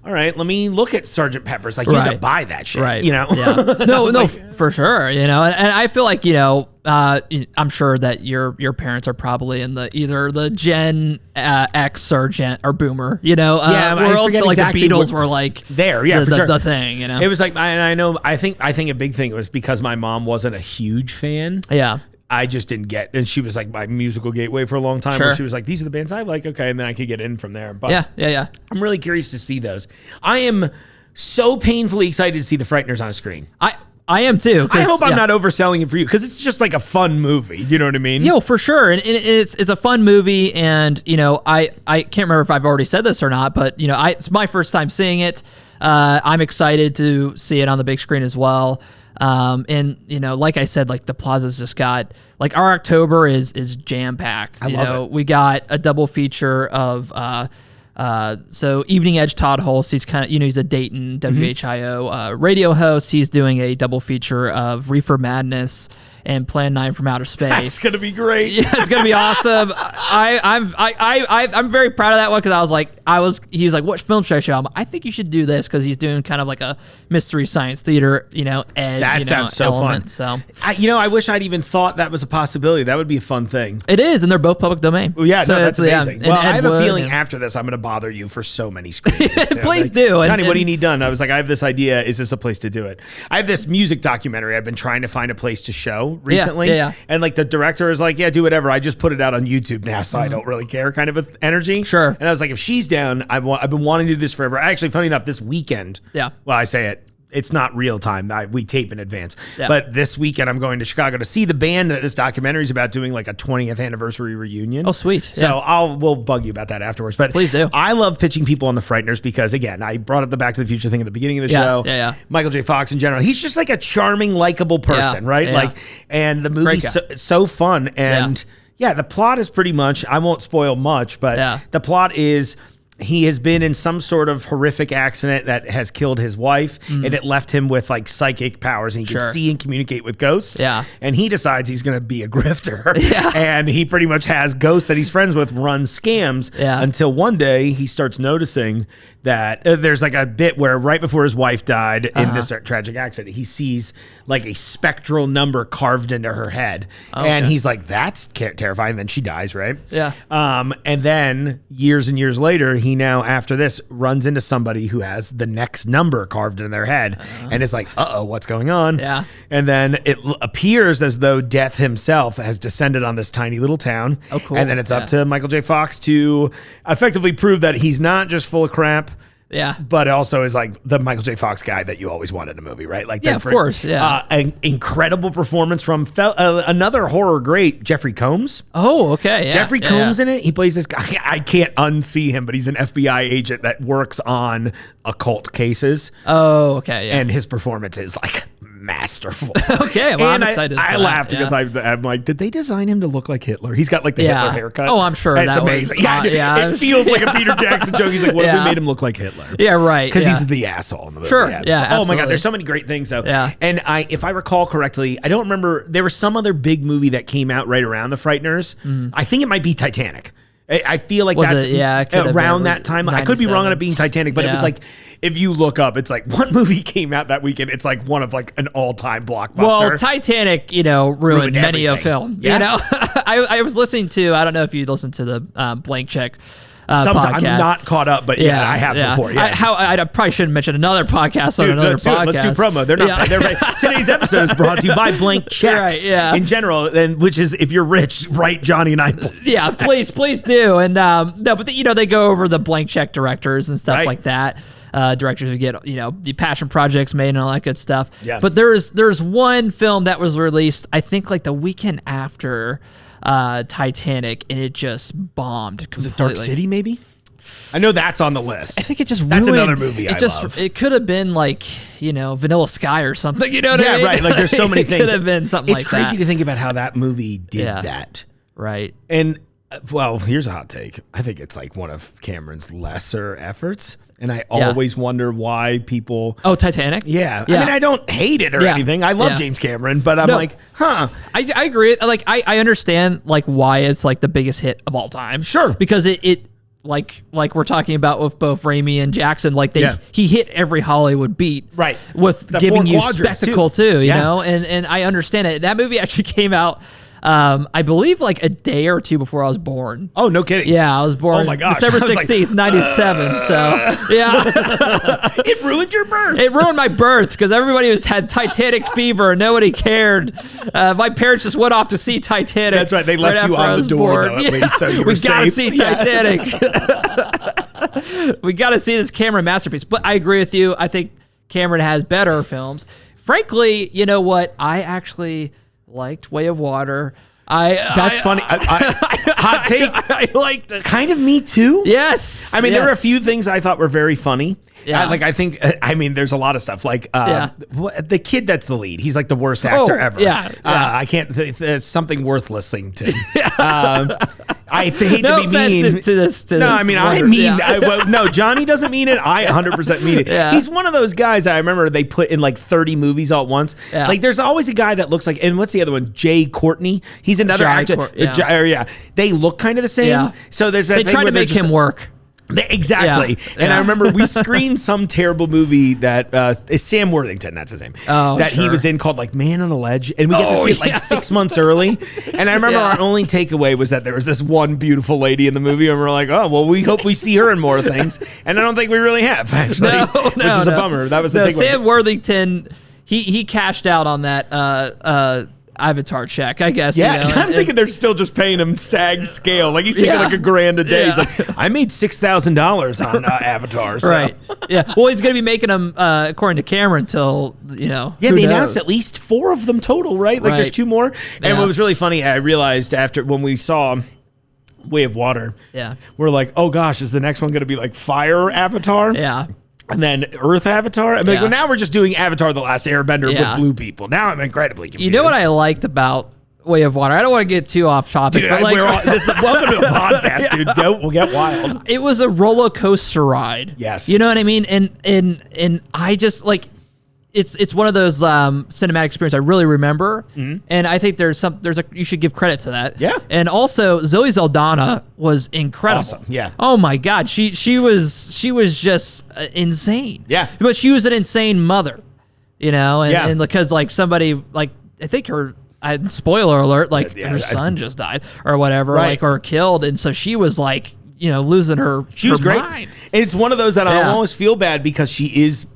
all right, let me look at Sgt. Pepper's. Like, you had to buy that shit, right? Yeah. No, for sure. And I feel like I'm sure that your parents are probably in either the Gen X or Boomer. I where also forget like exactly the Beatles what- were like there. Yeah, the, for the, sure. the thing. It was like, and I know, I think a big thing was because my mom wasn't a huge fan. Yeah. I just didn't get, and she was like my musical gateway for a long time. Sure. Where she was like, these are the bands I like, okay, and then I could get in from there. But Yeah. I'm really curious to see those. I am so painfully excited to see the Frighteners on screen. I am too. I hope I'm not overselling it for you because it's just like a fun movie. You know what I mean? For sure, and it's a fun movie, and I can't remember if I've already said this or not, but it's my first time seeing it. I'm excited to see it on the big screen as well. And like I said, like the Plaza's just got like our October is jam packed. I love it. We got a double feature of so Evening Edge Todd Hulse. He's kind of he's a Dayton WHIO radio host. He's doing a double feature of Reefer Madness and Plan 9 from Outer Space. It's gonna be great. Yeah, it's gonna be awesome. I'm very proud of that one because he was like, what film should I show him? I think you should do this because he's doing kind of like a mystery science theater, edge. That sounds so element, fun. So I wish I'd even thought that was a possibility. That would be a fun thing. it is, and they're both public domain. Well, yeah, So no, that's it's, amazing. and Well, I have a Ed Wood feeling and- after this, I'm going to bother you for so many screens. Please do. Johnny, And- what do you need done? I was like, I have this idea. Is this a place to do it? I have this music documentary I've been trying to find a place to show recently. yeah. And like the director is like, yeah, do whatever. I just put it out on YouTube now, so I don't really care kind of a energy. Sure. And I was like, if she's down, I've been wanting to do this forever. Actually, funny enough, this weekend. Yeah. Well, I say it. It's not real time. We tape in advance. Yeah. But this weekend, I'm going to Chicago to see the band that this documentary is about, doing like a 20th anniversary reunion. Oh, sweet. So Yeah. we'll bug you about that afterwards. But Please do. I love pitching people on the Frighteners because, again, I brought up the Back to the Future thing at the beginning of the Yeah, show. yeah. Michael J. Fox in general. He's just like a charming, likable person, Yeah, right? yeah. Like, and the Great movie's guy. so fun. And yeah, the plot is pretty much, I won't spoil much, but Yeah. the plot is, he has been in some sort of horrific accident that has killed his wife, and it left him with like psychic powers, and he can Sure. see and communicate with ghosts. Yeah. And he decides he's going to be a grifter. Yeah. And he pretty much has ghosts that he's friends with run scams Yeah. until one day he starts noticing that there's like a bit where right before his wife died in this tragic accident, he sees like a spectral number carved into her head. And Okay. he's like, that's terrifying. Then she dies, right? Yeah. And then years and years later, he now, after this, runs into somebody who has the next number carved in their head and is like, uh-oh, what's going on? Yeah. And then it appears as though Death himself has descended on this tiny little town. Oh, cool. And then it's up Yeah. to Michael J. Fox to effectively prove that he's not just full of crap, Yeah. but also is like the Michael J. Fox guy that you always want in a movie, right? Like, Yeah, that of course, yeah. an incredible performance from another horror great, Jeffrey Combs. Oh, okay. Yeah. Jeffrey Yeah, Combs yeah. in it. He plays this guy. I can't unsee him, but he's an FBI agent that works on occult cases, Oh, okay. Yeah. and his performance is like masterful. Okay, well, I'm And excited I for that, laughed because yeah. I'm like, did they design him to look like Hitler? He's got like the Yeah. Hitler haircut. Oh, I'm sure It's that was amazing. not- yeah. It feels like a Peter Jackson joke. He's like, what if we Yeah. made him look like Hitler? Yeah, right. Because yeah. he's the asshole in the movie. Sure, yeah, Oh my absolutely. God, there's so many great things though. Yeah. And if I recall correctly, I don't remember, there was some other big movie that came out right around the Frighteners. I think it might be Titanic. I feel like Was that's it? Yeah, it could have around been. that time. I could be wrong on it 97. being Titanic, but it was Yeah. like, if you look up, it's like one movie came out that weekend. It's like one of like an all-time blockbuster. Well, Titanic, ruined Ruined many a everything. film. Yeah. I was listening to, I don't know if you listened to the Blank Check Sometimes podcast. I'm not caught up, but yeah, I have before. Yeah. I probably shouldn't mention another podcast on Dude, another let's do it. podcast. Let's do promo. They're not. Yeah. They're right. Today's episode is brought to you by Blank Checks. Right, yeah. In general, and which is if you're rich, write Johnny and I. Yeah, please do. And no, but they go over the Blank Check directors and stuff Right. like that. Directors who get the passion projects made and all that good stuff. Yeah. But there's one film that was released, I think, like the weekend after Titanic, and it just bombed completely. Was it Dark City? Maybe. I know that's on the list. I think it just That's ruined, another movie I love. It could have been like Vanilla Sky or something. You know what I Yeah, mean? right. Like there's so many It things. could have been something It's like crazy that. to think about how that movie did Yeah. that. Right. And well, here's a hot take. I think it's like one of Cameron's lesser efforts, and I Yeah. always wonder why people. Oh, Titanic. Yeah. Yeah. I mean, I don't hate it or Yeah. anything. I love Yeah. James Cameron, but I'm No. like, huh. I agree. Like I understand like why it's like the biggest hit of all time. Sure. Because it like we're talking about with both Raimi and Jackson, like Yeah. he hit every Hollywood beat. Right. With The giving four you quadrants, spectacle too, you Yeah. know? And I understand it. That movie actually came out I believe like a day or two before I was born. Oh, no kidding. Yeah, I was born Oh my gosh. December I was like, 16th, 97. So, yeah. It ruined your birth. It ruined my birth because everybody had Titanic fever. Nobody cared. My parents just went off to see Titanic. That's right. They left you after I on the was door, born. though, at least, so you were we gotta safe. see Titanic. We gotta see this Cameron masterpiece. But I agree with you. I think Cameron has better films. Frankly, you know what? I actually liked Way of Water. That's funny. Hot take. I liked it. Kind of me too. Yes. I mean, there were a yes. few things I thought were very funny. Yeah. I think, there's a lot of stuff. Like, Yeah. the kid that's the lead, he's like the worst actor Oh, ever. yeah, yeah. I can't, it's something worth listening to. I hate No to be mean offense to this. no, I mean, I wonder- mean, yeah. no, Johnny doesn't mean it. I 100% mean it. Yeah. He's one of those guys I remember they put in like 30 movies all at once. Yeah. Like, there's always a guy that looks like, and what's the other one? Jay Courtney. He's another Jai actor. Court- yeah. Yeah. They look kind of the same. Yeah. So there's that They thing tried where to they're make just- him work. Exactly. Yeah. And I Yeah. remember we screened some terrible movie that is Sam Worthington, that's his name. Oh, that he sure. was in called like Man on a Ledge. And we get to Oh, see it like yeah. 6 months early. And I remember Yeah. our only takeaway was that there was this one beautiful lady in the movie, and we're like, oh, well, we hope we see her in more things. And I don't think we really have, actually. which is a bummer. That was the No, takeaway. Sam Worthington, he cashed out on that Avatar check, I guess. Yeah, you know, I'm thinking they're still just paying him SAG scale. Like, he's taking Yeah. like $1,000 a day. He's Yeah. like, I made $6,000 on Avatar. So. Right. Yeah. Well, he's going to be making them, according to Cameron, until, Yeah, who they knows? announced at least 4 of them total, right? Like, there's Right. 2 more. And Yeah. what was really funny, I realized after when we saw Way of Water, Yeah. we're like, oh gosh, is the next one going to be like Fire Avatar? Yeah. And then Earth Avatar? I'm like, Yeah. well, now we're just doing Avatar The Last Airbender Yeah. with blue people. Now I'm incredibly confused. You know what I liked about Way of Water? I don't want to get too off topic, Dude, but like, this is welcome to the podcast, dude. Go, we'll get wild. it was a roller coaster ride. Yes. You know what I mean? And I just like it's one of those cinematic experiences I really remember. And I think you should give credit to that. Yeah. And also Zoe Saldana was incredible. Awesome. Yeah. Oh my God. She was just insane. Yeah. But she was an insane mother, you know, Yeah. and because like somebody like I think spoiler alert, like Yeah, her son just died or whatever, Right. like or killed, and so she was like, you know, losing her. She was her great. mind. And it's one of those that I Yeah. almost feel bad because she is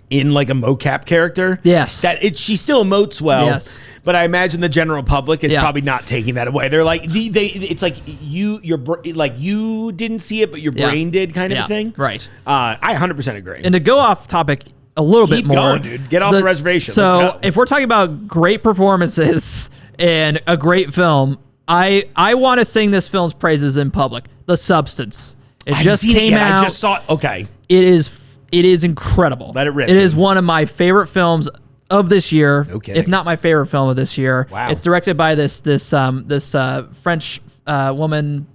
in like a mocap character. Yes. She still emotes well. Yes. But I imagine the general public is Yeah. probably not taking that away. They're like it's like you didn't see it, but your Yeah. brain did kind of Yeah. a thing. Right. I 100% agree. And to go off topic a little Keep bit more, going, dude. Get off the reservation. So Let's go. if we're talking about great performances and a great film, I want to sing this film's praises in public. The Substance. It I haven't just seen it came yet. out. I just saw it. Okay. It is incredible. Let it rip, It is dude. one of my favorite films of this year, No kidding. if not my favorite film of this year. Wow. It's directed by this French woman.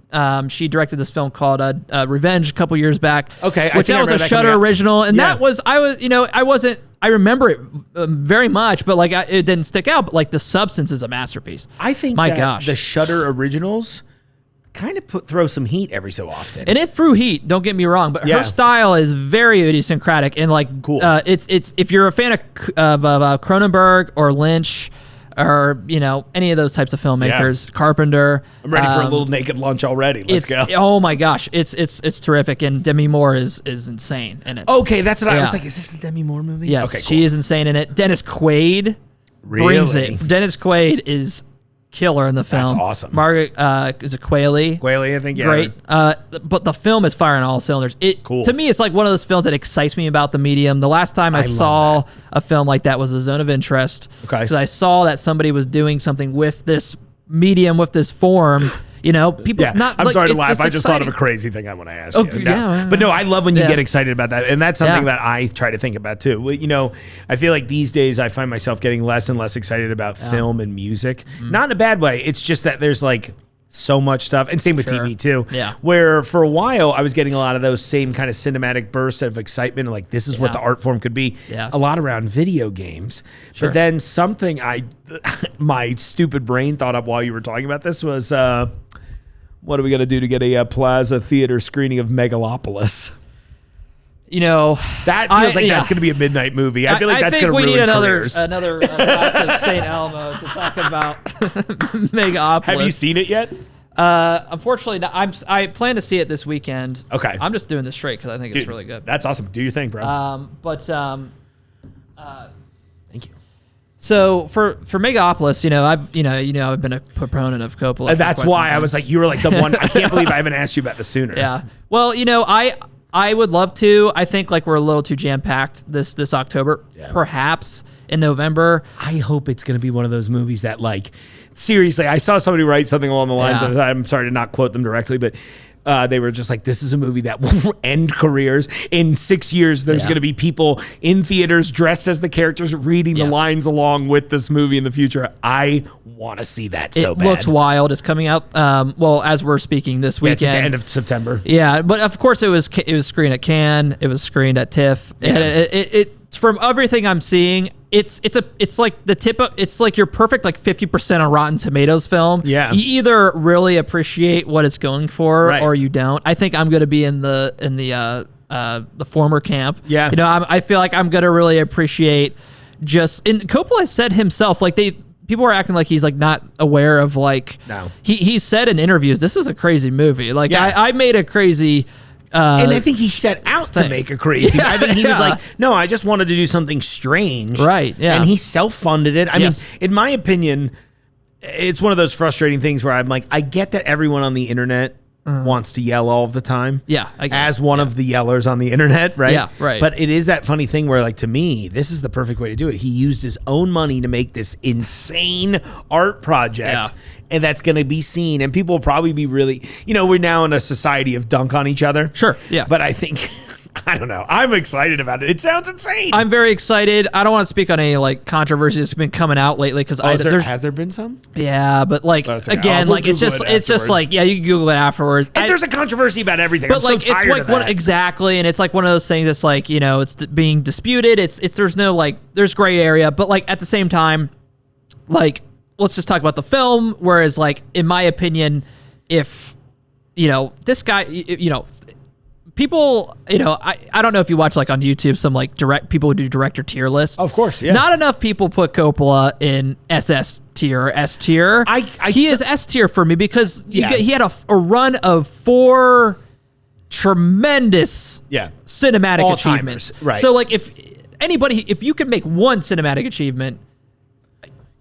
She directed this film called Revenge a couple years back. Okay, I which think I that was a remember that Shudder coming out. original, and Yeah. I remember it very much, but like it didn't stick out. But like The Substance is a masterpiece. I think My that gosh. the Shudder originals kind of throw some heat every so often. And it threw heat. Don't get me wrong, but Yeah. her style is very idiosyncratic and like Cool. It's if you're a fan of Cronenberg or Lynch or any of those types of filmmakers, Carpenter. I'm ready for a little naked lunch already. Let's go. Oh my gosh, it's terrific, and Demi Moore is insane in it. Okay, that's what I was Yeah. like. Is this the Demi Moore movie? yes, Okay, cool. she is insane in it. Dennis Quaid brings Really? it. Dennis Quaid is killer in the film. That's awesome. Margaret is it Qualley? Quayle, I think. Yeah. Great. But the film is firing on all cylinders. Cool. To me, it's like one of those films that excites me about the medium. The last time I love saw a film like that was A Zone of Interest. Okay. Because I saw that somebody was doing something with this medium, with this form. People Yeah, not. I'm like, sorry to it's laugh. just I just thought of a exciting. crazy thing I want to ask Oh, you. yeah. But no, I love when you Yeah. get excited about that, and that's something Yeah. that I try to think about too. Well, I feel like these days I find myself getting less and less excited about film and music. Mm-hmm. Not in a bad way. It's just that there's like so much stuff, and same with Sure. TV too. Yeah. Where for a while I was getting a lot of those same kind of cinematic bursts of excitement, like this is what Yeah. the art form could be. Yeah. A lot around video games, Sure. but then something my stupid brain thought up while you were talking about this was. What are we going to do to get a Plaza theater screening of Megalopolis? That feels like that's going to be a midnight movie. I feel like that's going to ruin we need careers. another glass of St. Elmo to talk about Megapolis. Have you seen it yet? Unfortunately, no, I plan to see it this weekend. Okay. I'm just doing this straight because I think it's Dude, really good. That's awesome. Do your thing, bro. Thank you. So for Megapolis, I've been a proponent of Coppola. for That's quite some why I time. was like, you were like the one. I can't believe I haven't asked you about this sooner. Yeah. Well, I would love to. I think like we're a little too jam packed this October. Yeah. Perhaps in November. I hope it's going to be one of those movies that, like, seriously, I saw somebody write something along the lines Yeah. of, I'm sorry to not quote them directly, but They were just like, this is a movie that will end careers. In 6 years, there's going to be people in theaters dressed as the characters reading the lines along with this movie in the future. I want to see that so bad. It looks wild. It's coming out, well, as we're speaking this weekend. It's at the end of September. Yeah, but of course it was screened at Cannes. It was screened at TIFF. And it from everything I'm seeing, it's like the tip of, it's like your perfect like 50% on Rotten Tomatoes film. Yeah. You either really appreciate what it's going for or you don't. I think I'm going to be in the former camp. Yeah. You know, I feel like I'm going to really appreciate and Coppola said himself, like people are acting like he's like not aware of like, no. He said in interviews, this is a crazy movie. Like I made a crazy, and I think he set out to make a crazy. I think he was like, no, I just wanted to do something strange. Right. Yeah. And he self-funded it. I mean, in my opinion, it's one of those frustrating things where I'm like, I get that everyone on the internet wants to yell all of the time. Yeah. As one of the yellers on the internet, right? Yeah, right. But it is that funny thing where, like, to me, this is the perfect way to do it. He used his own money to make this insane art project. And that's going to be seen. And people will probably be really, you know, we're now in a society of dunk on each other. Sure. Yeah. But I think, I don't know. I'm excited about it. It sounds insane. I'm very excited. I don't want to speak on any like controversy that's been coming out lately because has there been some? Yeah, but like again, like it's just like you can Google it afterwards. And there's a controversy about everything. But I'm like so tired it's like of that. exactly, and it's like one of those things that's like, you know, it's being disputed. It's there's no like there's gray area, but like at the same time, like let's just talk about the film. Whereas like in my opinion, if you know this guy, you know. People, you know, I don't know if you watch like on YouTube some like people who do director tier lists. Of course, yeah. Not enough people put Coppola in SS tier or S tier. He is S tier for me because he had a run of 4 tremendous cinematic All achievements. Timers. Right. So like if you can make one cinematic achievement,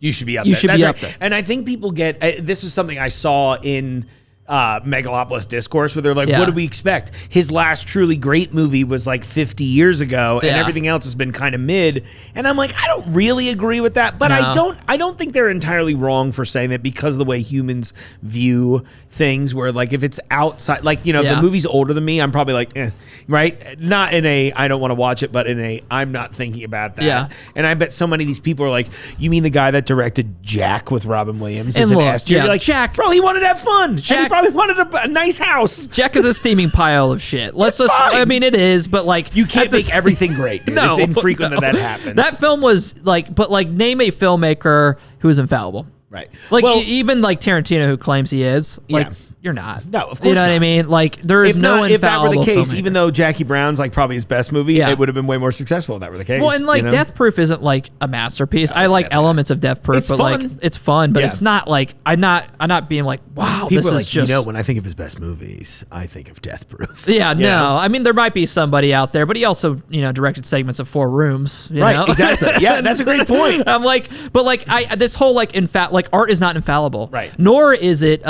you should be up there. You should be up there. And I think people get this was something I saw in Megalopolis Discourse where they're like, what do we expect? His last truly great movie was like 50 years ago and everything else has been kind of mid. And I'm like, I don't really agree with that, but I don't think they're entirely wrong for saying that because of the way humans view things where like if it's outside, like, you know, the movie's older than me, I'm probably like, right? Not in a, I don't want to watch it, but in a, I'm not thinking about that. Yeah. And I bet so many of these people are like, you mean the guy that directed Jack with Robin Williams? And Is look, an S tier? You're like, Jack, bro, he wanted to have fun. Jack, probably wanted a nice house. Jack is a steaming pile of shit. I mean, it is, but like you can't make everything great, dude. No, it's infrequent that happens. That film was like, but like, name a filmmaker who is infallible. Right. Like even like Tarantino, who claims he is. Like you're not. No, of course. You know what I mean? Like there is no infallible. If that were the case, filmmaker. even though Jackie Brown's like probably his best movie, it would have been way more successful if that were the case. Well, and like Death Proof isn't like a masterpiece. I like elements of Death Proof, but fun. like it's fun, but it's not like I'm not being like, wow, people this are is like, just, you know, when I think of his best movies, I think of Death Proof. Yeah, no. I mean, there might be somebody out there, but he also, you know, directed segments of 4 Rooms. You know? Exactly. Yeah, that's a great point. I'm like, but like this whole like like art is not infallible. Right. Nor is it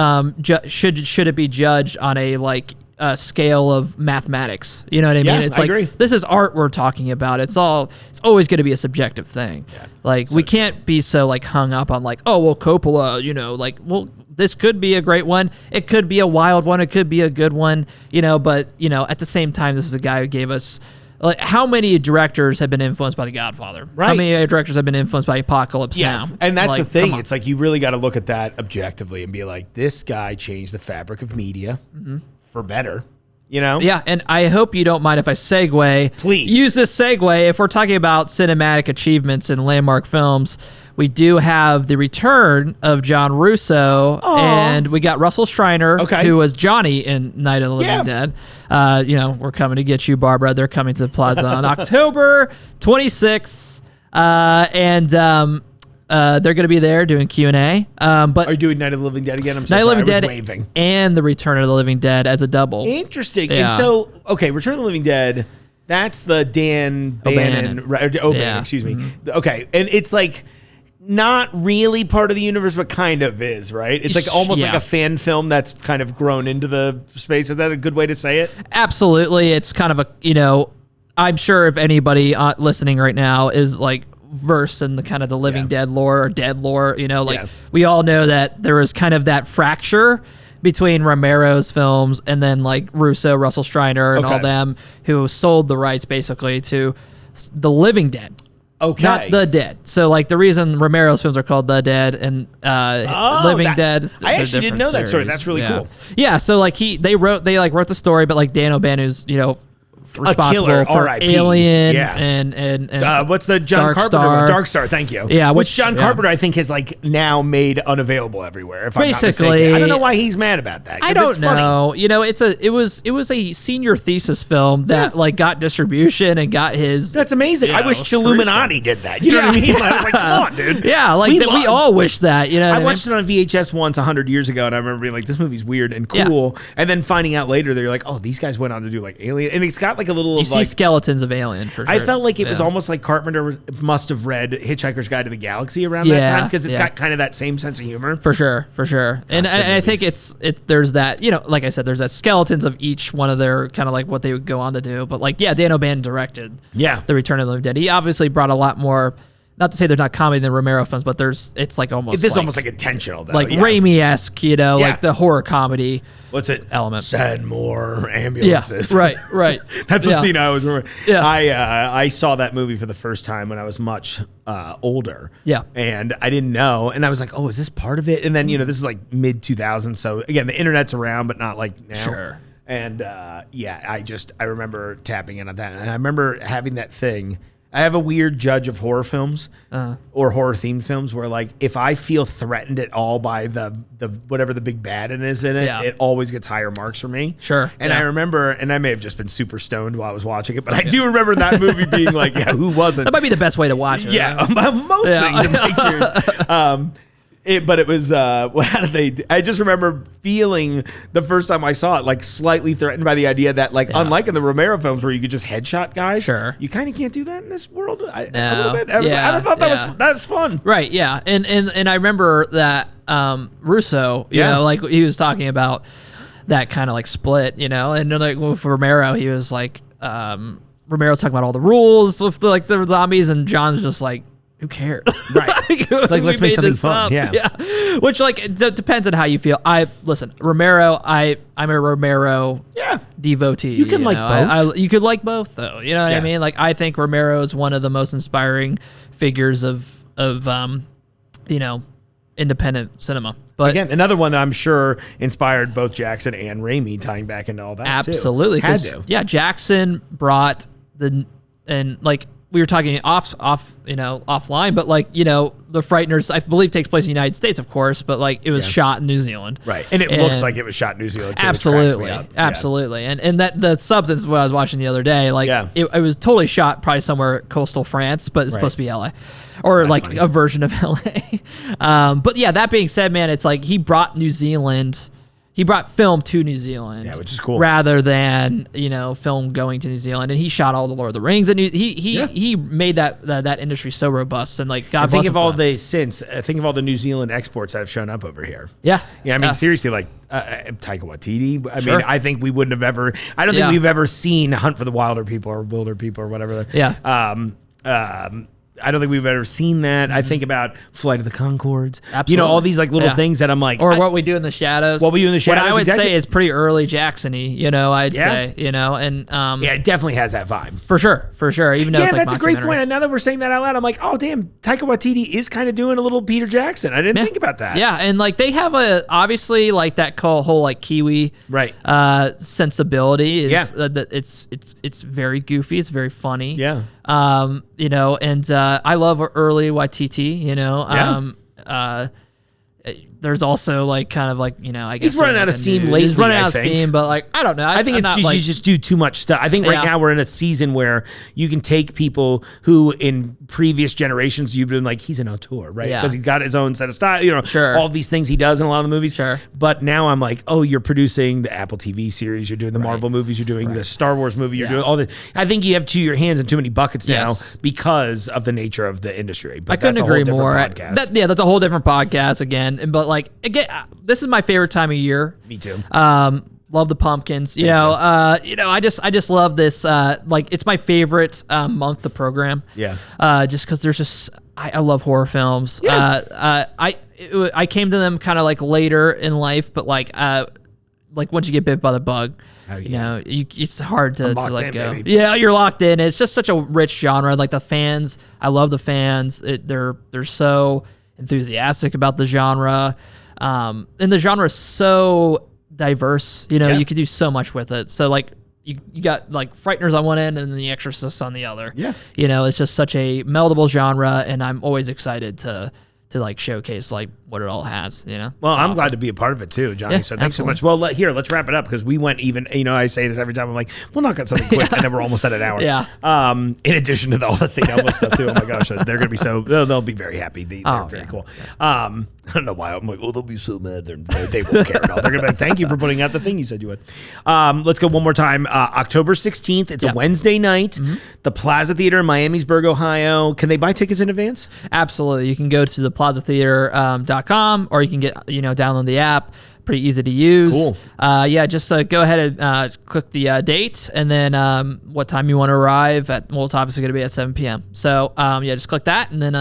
should it be judged on a like scale of mathematics. You know what I mean? It's I like agree. This is art we're talking about. It's always going to be a subjective thing. Yeah. Like we can't be so like hung up on like, oh well, Coppola, you know, like, well, this could be a great one. It could be a wild one. It could be a good one, you know, but you know, at the same time, this is a guy who gave us like, how many directors have been influenced by The Godfather? Right. How many directors have been influenced by Apocalypse Now? And that's like, the thing. It's like you really got to look at that objectively and be like, this guy changed the fabric of media for better. You know? Yeah, and I hope you don't mind if I segue. Please. Use this segue. If we're talking about cinematic achievements in landmark films, we do have the return of John Russo, and we got Russell Schreiner, who was Johnny in Night of the Living Dead. You know, we're coming to get you, Barbara. They're coming to the Plaza on October 26th, and they're going to be there doing Q&A. But are you doing Night of the Living Dead again? I'm so Night of the Living sorry. I Dead was waving. and the Return of the Living Dead as a double. Interesting. Yeah. And so, okay, Return of the Living Dead, that's the Dan Bannon. O'Bannon, excuse me. Okay, and it's like not really part of the universe, but kind of is, right? It's like almost like a fan film that's kind of grown into the space. Is that a good way to say it? Absolutely. It's kind of a, you know, I'm sure if anybody listening right now is like versed in the kind of the Living Dead lore or Dead lore, you know, like we all know that there was kind of that fracture between Romero's films and then like Russo, Russell Streiner, and all Okay. them, who sold the rights basically to The Living Dead. Okay. Not The Dead. So like the reason Romero's films are called The Dead and Living Dead. I actually didn't know that story. That's really cool. Yeah. So like they wrote the story, but like Dan O'Bannon, who's responsible killer, for R.I.P. Alien Yeah. and what's the John Dark Carpenter Star. one? Dark Star, thank you. Yeah, which which- John yeah. Carpenter I think has like now made unavailable everywhere. If I'm not Basically, mistaken, I don't know why he's mad about that. 'cause I don't it's funny. know. It was a senior thesis film that like got distribution and got his. That's amazing. I wish Chilluminati did that. You know what I mean? I was like, come on, dude. Yeah, like we all wish that. You know, I what watched it on VHS once 100 years ago, and I remember being like, "This movie's weird and cool." And then finding out later, they're like, "Oh, these guys went on to do like Alien," and it's got like a little. You of, see like, skeletons of Alien for sure. I felt like it was Yeah. almost like Carpenter must have read Hitchhiker's Guide to the Galaxy around that Yeah, time because it's yeah. got kind of that same sense of humor. For sure. And I think there's that, like I said, there's that skeletons of each one of their kind of like what they would go on to do. But like, yeah, Dan O'Bannon directed The Return of the Living Dead. He obviously brought a lot more, not to say there's not comedy in the Romero films, but it's like almost This is almost like intentional, though. like Raimi-esque, like the horror comedy. What's it? Element. Send more Yeah, ambulances. right. That's the Yeah. scene I always remember. Yeah. I saw that movie for the first time when I was much older. Yeah. And I didn't know. And I was like, oh, is this part of it? And then, this is like mid 2000s. So again, the internet's around, but not like now. Sure. And I remember tapping in on that. And I remember having that thing. I have a weird judge of horror films or horror themed films where like if I feel threatened at all by the whatever the big bad is in it, it always gets higher marks for me. Sure. And I remember, and I may have just been super stoned while I was watching it, but I do remember that movie being like, yeah, who wasn't? That might be the best way to watch it. Yeah, right? most things in my experience. But it was, how did they? I just remember feeling the first time I saw it, like slightly threatened by the idea that, like, unlike in the Romero films where you could just headshot guys, you kind of can't do that in this world. A little bit. I thought that was fun. Right. Yeah. And I remember that Russo, you know, like he was talking about that kind of like split, and then like with Romero, he was like, Romero talking about all the rules with the zombies, and John's just like, who cares? Right. Like let's make something fun. Yeah. Which like depends on how you feel. Romero. I'm a Romero devotee. You can like both. You could like both though. You know what I mean? Like I think Romero is one of the most inspiring figures of independent cinema. But again, another one that I'm sure inspired both Jackson and Raimi, tying back into all that. Absolutely. Too. Had to. Yeah, Jackson brought we were talking offline, but the Frighteners, I believe, takes place in the United States, of course, but like it was shot in New Zealand, right? And it looks like it was shot in New Zealand too, absolutely, absolutely. And that the substance what I was watching the other day, like it was totally shot probably somewhere coastal France, but it's supposed to be LA, or that's like funny. A version of LA. But yeah, that being said, man, it's like he brought film to New Zealand, which is cool, rather than film going to New Zealand. And he shot all the Lord of the Rings, and he made that industry so robust. And like, God, think of all the New Zealand exports that have shown up over here. Yeah. I mean, seriously, like Taika Waititi. I mean, I think we wouldn't have ever. I don't think we've ever seen Hunt for the Wilder People or Wilder People or whatever. Yeah. I don't think we've ever seen that. I think about Flight of the Conchords. Absolutely. All these like little things that I'm like, or What We Do in the Shadows. What We Do in the Shadows. What I would say is pretty early Jackson-y. I'd say. And it definitely has that vibe for sure. Even though it's like that's a great point. And now that we're saying that out loud, I'm like, oh damn, Taika Waititi is kind of doing a little Peter Jackson. I didn't think about that. Yeah, and like they have obviously like that whole like Kiwi sensibility. It's very goofy. It's very funny. Yeah. And I love early Waititi, there's also like kind of like, I guess he's running out of steam lately. He's running out of steam, but like, I don't know. I think you just do too much stuff. I think right now we're in a season where you can take people who in previous generations you've been like, he's an auteur, right? Because he's got his own set of style, all these things he does in a lot of the movies. Sure. But now I'm like, oh, you're producing the Apple TV series, you're doing the Marvel movies, you're doing the Star Wars movie, you're doing all this. I think you have your hands in too many buckets now because of the nature of the industry. But I couldn't agree more. Podcast. That's a whole different podcast again. But like, again, this is my favorite time of year. Me too. Love the pumpkins. I just love this. Like, it's my favorite month of program. Yeah. Just because there's just I love horror films. Yeah. I came to them kind of like later in life, but like once you get bit by the bug, you know, it's hard to let in, go. baby. Yeah, you're locked in. It's just such a rich genre. Like the fans, I love the fans. They're so enthusiastic about the genre, and the genre is so diverse. You know, you could do so much with it. So like. You got like Frighteners on one end and then The Exorcist on the other. Yeah. You know, it's just such a meldable genre, and I'm always excited to like showcase like what it all has, you know? Well, I'm glad to be a part of it too, Johnny. Yeah, So thanks absolutely. so much. Well, let's wrap it up because we went even, you know, I say this every time. I'm like, we'll knock out something quick. And then we're almost at an hour. Yeah. In addition to all the St. Elmo stuff too. Oh my gosh. They're going to be they'll be very happy. They're very cool. I don't know why. I'm like, oh, they'll be so mad. They won't care at all. They're going to be like, thank you for putting out the thing you said you would. Let's go one more time. October 16th. It's a Wednesday night. The Plaza Theater in Miamisburg, Ohio. Can they buy tickets in advance? Absolutely. You can go to the plazatheater.com or you can get, download the app. Pretty easy to use. Cool. Just go ahead and click the date and then what time you want to arrive at. Well, it's obviously going to be at 7 p.m. So, just click that and then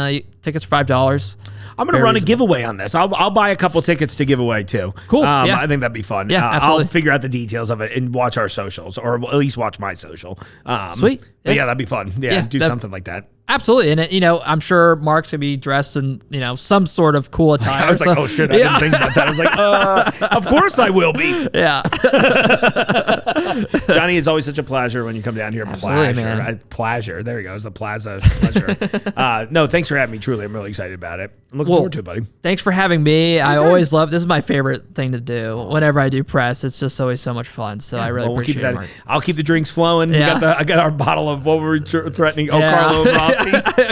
tickets are $5. I'm going to run a giveaway on this. I'll buy a couple tickets to give away too. Cool. Yeah. I think that'd be fun. Yeah, I'll absolutely. figure out the details of it and watch our socials, or at least watch my social. Sweet. But yeah, that'd be fun. Yeah, do that- something like that. Absolutely. And, I'm sure Mark's going to be dressed in, some sort of cool attire. I was like, oh shit, I didn't think about that. I was like, of course I will be. Yeah. Johnny, it's always such a pleasure when you come down here. Absolutely, man. Pleasure. There you go. It's the Plaza pleasure. No, thanks for having me. Truly, I'm really excited about it. I'm looking forward to it, buddy. Thanks for having me. I always love, this is my favorite thing to do. Whenever I do press, it's just always so much fun. So I really Well, appreciate it, Mark. I'll keep the drinks flowing. Yeah. I got our bottle of what were we threatening? Oh, Yeah. Carlo and Rossi.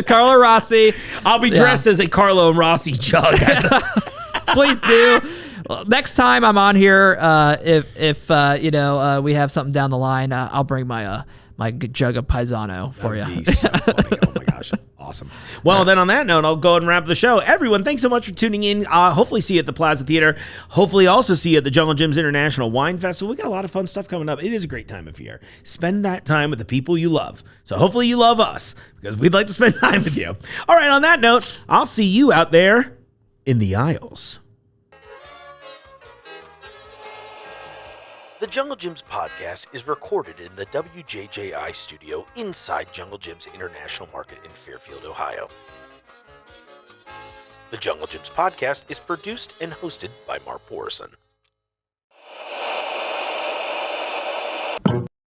Carlo Rossi. I'll be dressed as a Carlo and Rossi jug. Please do. Next time I'm on here, if we have something down the line, I'll bring my my jug of Paisano for you. That'd be so funny. Oh my gosh. Awesome. Well, then on that note, I'll go ahead and wrap the show. Everyone, thanks so much for tuning in. Hopefully see you at the Plaza Theater. Hopefully also see you at the Junglejims International Wine Festival. We got a lot of fun stuff coming up. It is a great time of year. Spend that time with the people you love. So hopefully you love us because we'd like to spend time with you. All right, on that note, I'll see you out there in the aisles. The Jungle Gyms podcast is recorded in the WJJI studio inside Jungle Gyms International Market in Fairfield, Ohio. The Jungle Gyms podcast is produced and hosted by Mark Borison.